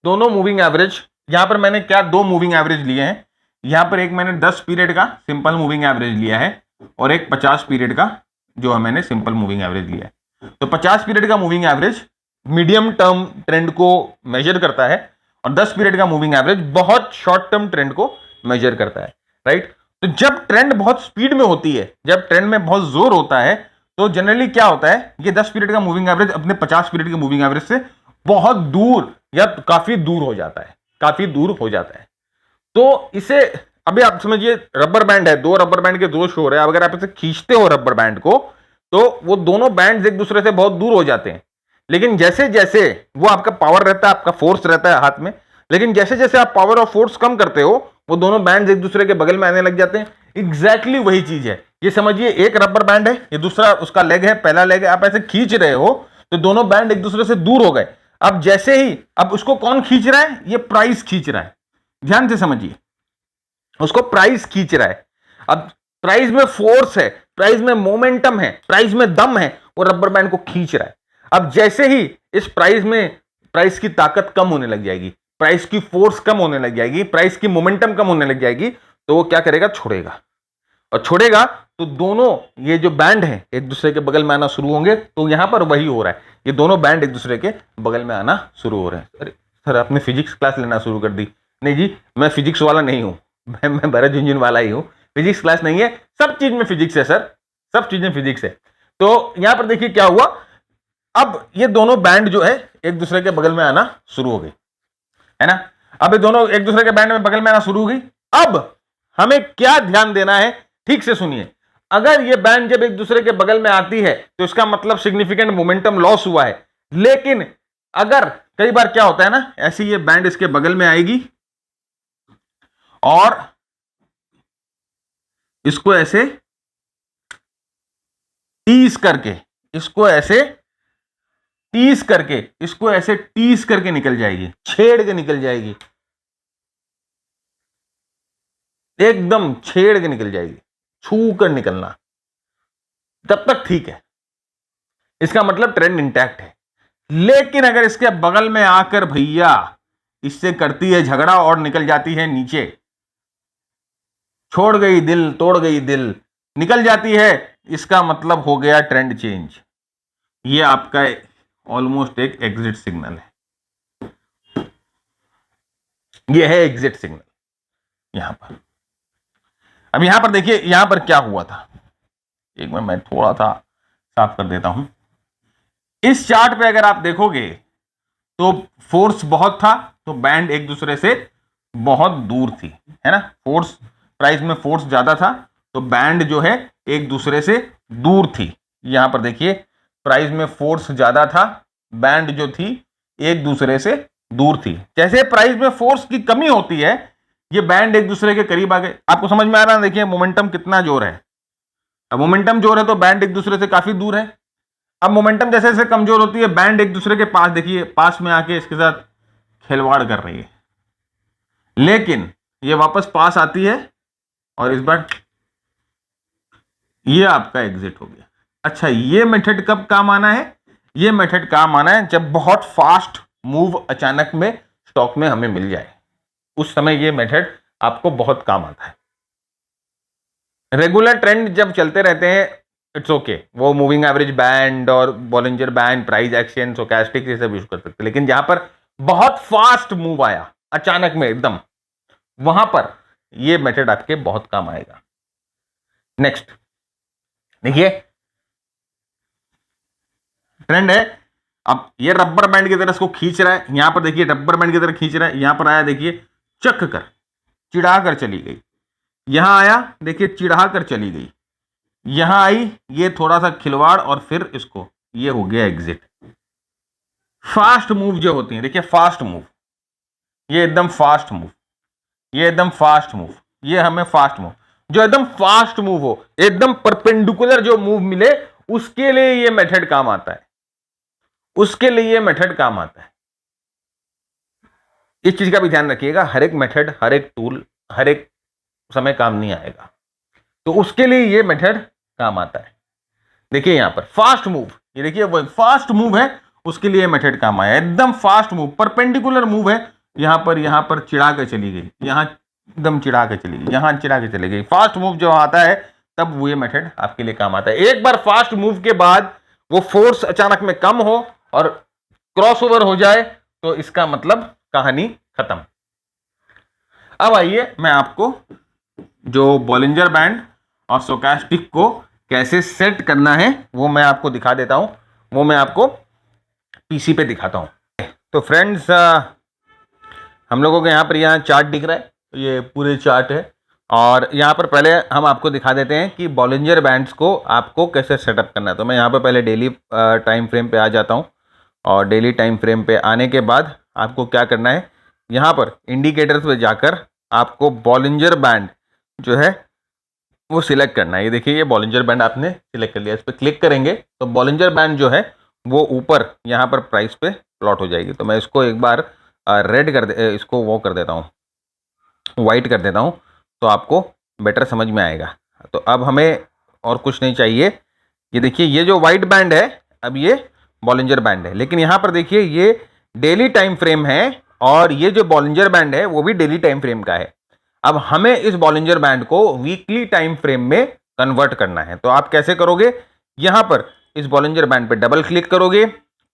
S1: दोनों मूविंग एवरेज, यहां पर मैंने क्या दो मूविंग एवरेज लिए हैं, यहां पर एक मैंने 10 पीरियड का सिंपल मूविंग एवरेज लिया है, और एक 50 पीरियड का जो है मैंने सिंपल मूविंग एवरेज लिया है। तो 50 पीरियड का moving average medium term trend को मेजर करता है, और 10 पीरियड का मूविंग एवरेज बहुत शॉर्ट टर्म ट्रेंड को मेजर करता है, राइट। तो जब ट्रेंड बहुत स्पीड में होती है, जब ट्रेंड में बहुत जोर होता है, तो जनरली क्या होता है, ये 10 पीरियड का मूविंग एवरेज अपने 50 पीरियड के मूविंग एवरेज से बहुत दूर या काफी दूर हो जाता है, काफी दूर हो जाता है। तो इसे अभी आप समझिए, रबर बैंड है, दो रबर बैंड के दो शोर है, अगर आप इसे खींचते हो रबर बैंड को, तो वो दोनों बैंड एक दूसरे से बहुत दूर हो जाते हैं। लेकिन जैसे जैसे वो आपका पावर रहता है, आपका फोर्स रहता है हाथ में, लेकिन जैसे जैसे आप पावर और फोर्स कम करते हो, वो दोनों बैंड एक दूसरे के बगल में आने लग जाते हैं। एग्जैक्टली वही चीज है, ये समझिए एक रबर बैंड है, ये दूसरा उसका लेग है, पहला लेग है, आप ऐसे खींच रहे हो तो दोनों बैंड एक दूसरे से दूर हो गए। अब जैसे ही, अब उसको कौन खींच रहा है, ये प्राइस खींच रहा है, ध्यान से समझिए, उसको प्राइस खींच रहा है। अब प्राइस में फोर्स है, प्राइस में मोमेंटम है, प्राइस में दम है, वो रबर बैंड को खींच रहा है। अब जैसे ही इस प्राइस में, प्राइस की ताकत कम होने लग जाएगी, प्राइस की फोर्स कम होने लग जाएगी, प्राइस की मोमेंटम कम होने लग जाएगी, तो वो क्या करेगा, छोड़ेगा, और छोड़ेगा तो दोनों ये जो बैंड है एक दूसरे के बगल में आना शुरू होंगे। तो यहां पर वही हो रहा है, ये दोनों बैंड एक दूसरे के बगल में आना शुरू हो रहे हैं। अरे सर, आपने फिजिक्स क्लास लेना शुरू कर दी। नहीं जी, मैं फिजिक्स वाला नहीं हूं, मैं भरत झुनझुन वाला ही हूं, फिजिक्स क्लास नहीं है, सब चीज में फिजिक्स है सर, सब चीज में फिजिक्स है। तो यहां पर देखिए क्या हुआ, अब ये दोनों बैंड जो है एक दूसरे के बगल में आना शुरू हो गई, है ना। अब ये दोनों एक दूसरे के बैंड में बगल में आना शुरू हो गई। अब हमें क्या ध्यान देना है, ठीक से सुनिए। अगर ये बैंड जब एक दूसरे के बगल में आती है, तो इसका मतलब सिग्निफिकेंट मोमेंटम लॉस हुआ है। लेकिन अगर कई बार क्या होता है ना, ऐसे ये बैंड इसके बगल में आएगी और इसको ऐसे टीज करके, इसको ऐसे टीस करके, इसको ऐसे टीस करके निकल जाएगी, छेड़ के निकल जाएगी, एकदम छेड़ के निकल जाएगी, छू कर निकलना, तब तक ठीक है, इसका मतलब ट्रेंड इंटैक्ट है। लेकिन अगर इसके बगल में आकर भैया इससे करती है झगड़ा और निकल जाती है नीचे, छोड़ गई दिल, तोड़ गई दिल, निकल जाती है, इसका मतलब हो गया ट्रेंड चेंज। ये आपका ऑलमोस्ट एक एग्जिट सिग्नल है, ये है एग्जिट सिग्नल यहां पर। अब यहां पर देखिए, यहां पर क्या हुआ था, एक बार मैं थोड़ा सा साफ कर देता हूं। इस चार्ट पे अगर आप देखोगे तो फोर्स बहुत था, तो बैंड एक दूसरे से बहुत दूर थी, है ना, फोर्स, प्राइस में फोर्स ज्यादा था, तो बैंड जो है एक दूसरे से दूर थी। यहां पर देखिए प्राइस में फोर्स ज्यादा था, बैंड जो थी एक दूसरे से दूर थी। जैसे प्राइस में फोर्स की कमी होती है, ये बैंड एक दूसरे के करीब आ गए। आपको समझ में आ रहा है, देखिए मोमेंटम कितना जोर है, अब मोमेंटम जोर है तो बैंड एक दूसरे से काफी दूर है। अब मोमेंटम जैसे जैसे कमजोर होती है, बैंड एक दूसरे के पास, देखिए पास में आके इसके साथ खिलवाड़ कर रही है, लेकिन ये वापस पास आती है और इस बार ये आपका एग्जिट हो गया। अच्छा, ये मेथड कब काम आना है? ये मेथड काम आना है जब बहुत फास्ट मूव अचानक में स्टॉक में हमें मिल जाए, उस समय ये मेथड आपको बहुत काम आता है। रेगुलर ट्रेंड जब चलते रहते हैं, इट्स ओके, वो मूविंग एवरेज बैंड और Bollinger band, price action, stochastic, ये सब यूज कर सकते हैं। लेकिन जहां पर बहुत फास्ट मूव आया अचानक में एकदम, वहां पर ये मेथड आपके बहुत काम आएगा। नेक्स्ट देखिए, ट्रेंड है, अब ये रबर बैंड की तरह इसको खींच रहा है, यहां पर देखिए रबर बैंड की तरह खींच रहा है, यहां पर आया देखिए चक कर, चिढ़ा कर चली गई, यहां आया देखिए चिढ़ा कर चली गई, यहां आई ये थोड़ा सा खिलवाड़ और फिर इसको, ये हो गया एग्जिट। फास्ट मूव जो होती है, देखिए फास्ट मूव, ये एकदम फास्ट मूव, ये एकदम फास्ट मूव, ये हमें फास्ट मूव, जो एकदम फास्ट मूव हो, एकदम परपेंडिकुलर जो मूव मिले, उसके लिए ये मेथड काम आता है, उसके लिए ये मेथड काम आता है। इस चीज का भी ध्यान रखिएगा, हर एक मेथड, हर एक टूल, हर एक समय काम नहीं आएगा, तो उसके लिए ये मेथड काम आता है। देखिए यहां पर फास्ट मूव, ये देखिए वो फास्ट मूव है, उसके लिए मेथड काम आया, एकदम फास्ट मूव, परपेंडिकुलर मूव है, यहां पर चिढ़ा के चली गई, यहां एकदम चिढ़ा के चली गई, यहां चिढ़ा के चली गई। फास्ट मूव जो आता है तब वो ये मेथड आपके लिए काम आता है। एक बार फास्ट मूव के बाद वो फोर्स अचानक में कम हो और क्रॉस ओवर हो जाए, तो इसका मतलब कहानी खत्म। अब आइए मैं आपको जो बॉलिंजर बैंड और स्टोचैस्टिक को कैसे सेट करना है वो मैं आपको दिखा देता हूं, वो मैं आपको पीसी पे दिखाता हूं। तो फ्रेंड्स, हम लोगों के यहाँ चार्ट दिख रहा है, ये पूरे चार्ट है, और यहाँ पर पहले हम आपको दिखा देते हैं कि बॉलिंजर बैंड्स को आपको कैसे सेटअप करना है। तो मैं यहाँ पर पहले डेली टाइम फ्रेम पे आ जाता हूँ, और डेली टाइम फ्रेम पे आने के बाद आपको क्या करना है, यहाँ पर इंडिकेटर्स पे जाकर आपको बॉलिंजर बैंड जो है वो सिलेक्ट करना है। ये देखिए, ये बॉलिंजर बैंड आपने सिलेक्ट कर लिया, इस पर क्लिक करेंगे तो बॉलिंजर बैंड जो है वो ऊपर यहाँ पर प्राइस पे प्लॉट हो जाएगी। तो मैं इसको एक बार रेड कर दे, इसको वो कर देता हूँ, वाइट कर देता हूँ, तो आपको बेटर समझ में आएगा। तो अब हमें और कुछ नहीं चाहिए, ये देखिए ये जो वाइट बैंड है, अब ये बॉलिंजर बैंड है, लेकिन यहाँ पर देखिए ये डेली टाइम फ्रेम है, और ये जो बॉलिंजर बैंड है वो भी डेली टाइम फ्रेम का है। अब हमें इस बॉलिंजर बैंड को वीकली टाइम फ्रेम में कन्वर्ट करना है। तो आप कैसे करोगे, यहां पर इस बॉलिंजर बैंड पे डबल क्लिक करोगे,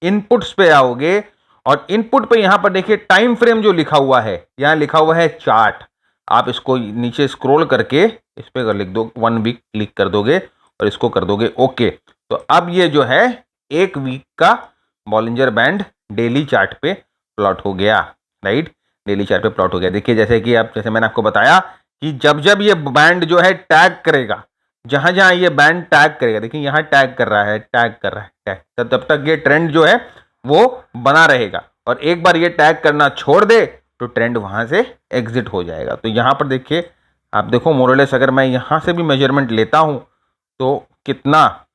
S1: इनपुट्स पे आओगे, और इनपुट पे यहां पर देखिए टाइम फ्रेम जो लिखा हुआ है, यहां लिखा हुआ है चार्ट, आप इसको नीचे स्क्रॉल करके इस पे लिख दो 1 वीक, क्लिक कर दोगे और इसको कर दोगे ओके। तो अब ये जो है 1 वीक का बॉलिंजर बैंड डेली चार्ट पे प्लॉट हो गया, राइट, डेली चार्ट पे प्लॉट हो गया। देखिए जैसे कि आप, जैसे मैंने आपको बताया कि जब जब ये बैंड जो है टैग करेगा, जहां जहां ये बैंड टैग करेगा, देखिए यहां टैग कर रहा है, टैग कर रहा है, टैग, तब तक ये ट्रेंड जो है वो बना रहेगा, और एक बार ये टैग करना छोड़ दे तो ट्रेंड वहां से एग्जिट हो जाएगा। तो यहां पर देखिए, आप देखो मोरलेस, अगर मैं यहां से भी मेजरमेंट लेता हूं तो कितना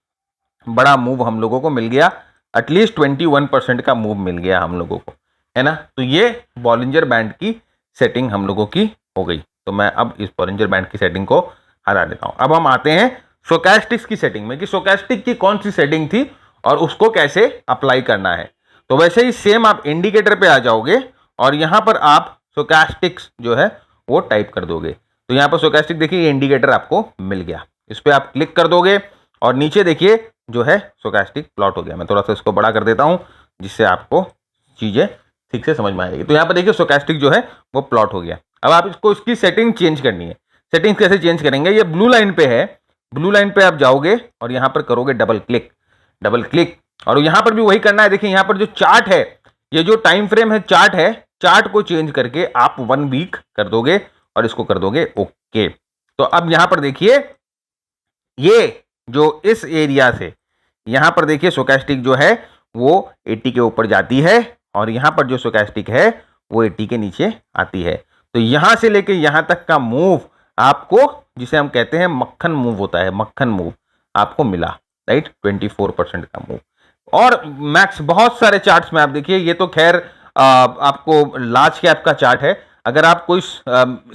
S1: बड़ा मूव हम लोगों को मिल गया एटलीस्ट 21% का मूव मिल गया हम लोगों को, है ना। तो ये बॉलिंजर बैंड की सेटिंग हम लोगों की हो गई। तो मैं अब इस बॉलिंजर बैंड की सेटिंग को हटा देता हूं। अब हम आते हैं स्टोचैस्टिक्स की सेटिंग में कि स्टोचैस्टिक की कौन सी सेटिंग थी और उसको कैसे अप्लाई करना है। तो वैसे ही सेम आप इंडिकेटर पे आ जाओगे और यहां पर आप स्टोचैस्टिक्स जो है वो टाइप कर दोगे। तो यहां पर स्टोचैस्टिक देखिए, ये इंडिकेटर आपको मिल गया। इस पर आप क्लिक कर दोगे और नीचे देखिए जो है स्टोचैस्टिक प्लॉट हो गया। मैं थोड़ा सा इसको बड़ा कर देता हूं जिससे आपको चीजें ठीक से समझ में आएगी। तो यहाँ पर देखिए स्टोचैस्टिक जो है वो प्लॉट हो गया। अब आप इसको इसकी सेटिंग चेंज करनी है। सेटिंग कैसे चेंज करेंगे, ये ब्लू लाइन पे है, ब्लू लाइन पे आप जाओगे और यहां पर करोगे डबल क्लिक और यहां पर भी वही करना है। देखिए यहां पर जो चार्ट है, ये जो टाइम फ्रेम है चार्ट है, चार्ट को चेंज करके आप 1 वीक कर दोगे और इसको कर दोगे ओके। तो अब यहां पर देखिए ये जो इस एरिया से यहां पर देखिए स्टोचैस्टिक जो है वो 80 के ऊपर जाती है और यहां पर जो स्टोचैस्टिक है वो 80 के नीचे आती है। तो यहां से लेके यहां तक का मूव आपको, जिसे हम कहते हैं मक्खन मूव होता है, मक्खन मूव आपको मिला, राइट, 24% का मूव। और मैक्स बहुत सारे चार्ट्स में आप देखिए, ये तो खैर आपको लार्ज कैप का चार्ट है। अगर आप कोई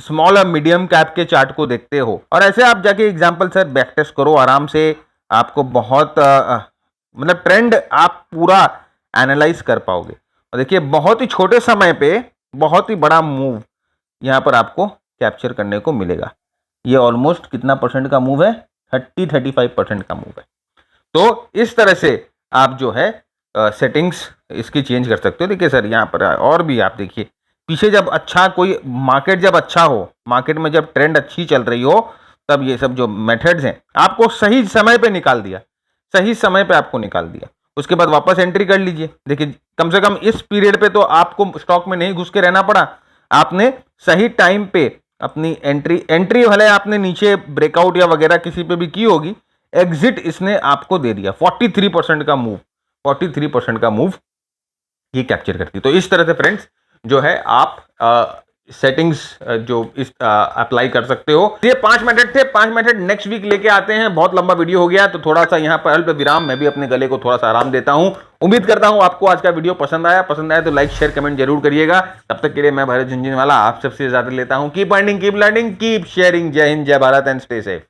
S1: स्मॉल और मीडियम कैप के चार्ट को देखते हो और ऐसे आप जाके एग्जांपल सर बैक टेस्ट करो आराम से, आपको बहुत मतलब ट्रेंड आप पूरा एनालाइज कर पाओगे। और देखिए बहुत ही छोटे समय पे बहुत ही बड़ा मूव यहां पर आपको कैप्चर करने को मिलेगा। ये ऑलमोस्ट कितना परसेंट का मूव है, 30-35% का मूव है। तो इस तरह से आप जो है सेटिंग्स इसकी चेंज कर सकते हो। देखिए सर यहाँ पर और भी आप देखिए, पीछे जब अच्छा कोई मार्केट जब अच्छा हो, मार्केट में जब ट्रेंड अच्छी चल रही हो, तब ये सब जो मेथड्स हैं आपको सही समय पे निकाल दिया, सही समय पे आपको निकाल दिया। उसके बाद वापस एंट्री कर लीजिए। देखिए कम से कम इस पीरियड पे तो आपको स्टॉक में नहीं घुस के रहना पड़ा, आपने सही टाइम पे अपनी एंट्री भले आपने नीचे ब्रेकआउट या वगैरह किसी पे भी की होगी, एग्जिट इसने आपको दे दिया। 43% का मूव, 43% का मूव ये कैप्चर करती है। तो इस तरह से फ्रेंड्स जो है आप सेटिंग्स जो इस अप्लाई कर सकते हो। ये 5 मेथड थे, 5 मेथड नेक्स्ट वीक लेके आते हैं। बहुत लंबा वीडियो हो गया तो थोड़ा सा यहाँ पर अल्प विराम, मैं भी अपने गले को थोड़ा सा आराम देता हूं। उम्मीद करता हूं आपको आज का वीडियो पसंद आया तो लाइक शेयर कमेंट जरूर करिएगा। तब तक के लिए मैं भरत झुनझुनवाला आप सबसे इजाजत लेता हूं। Keep earning, keep learning, keep sharing. जय हिंद, जय भारत एंड स्टे सेफ।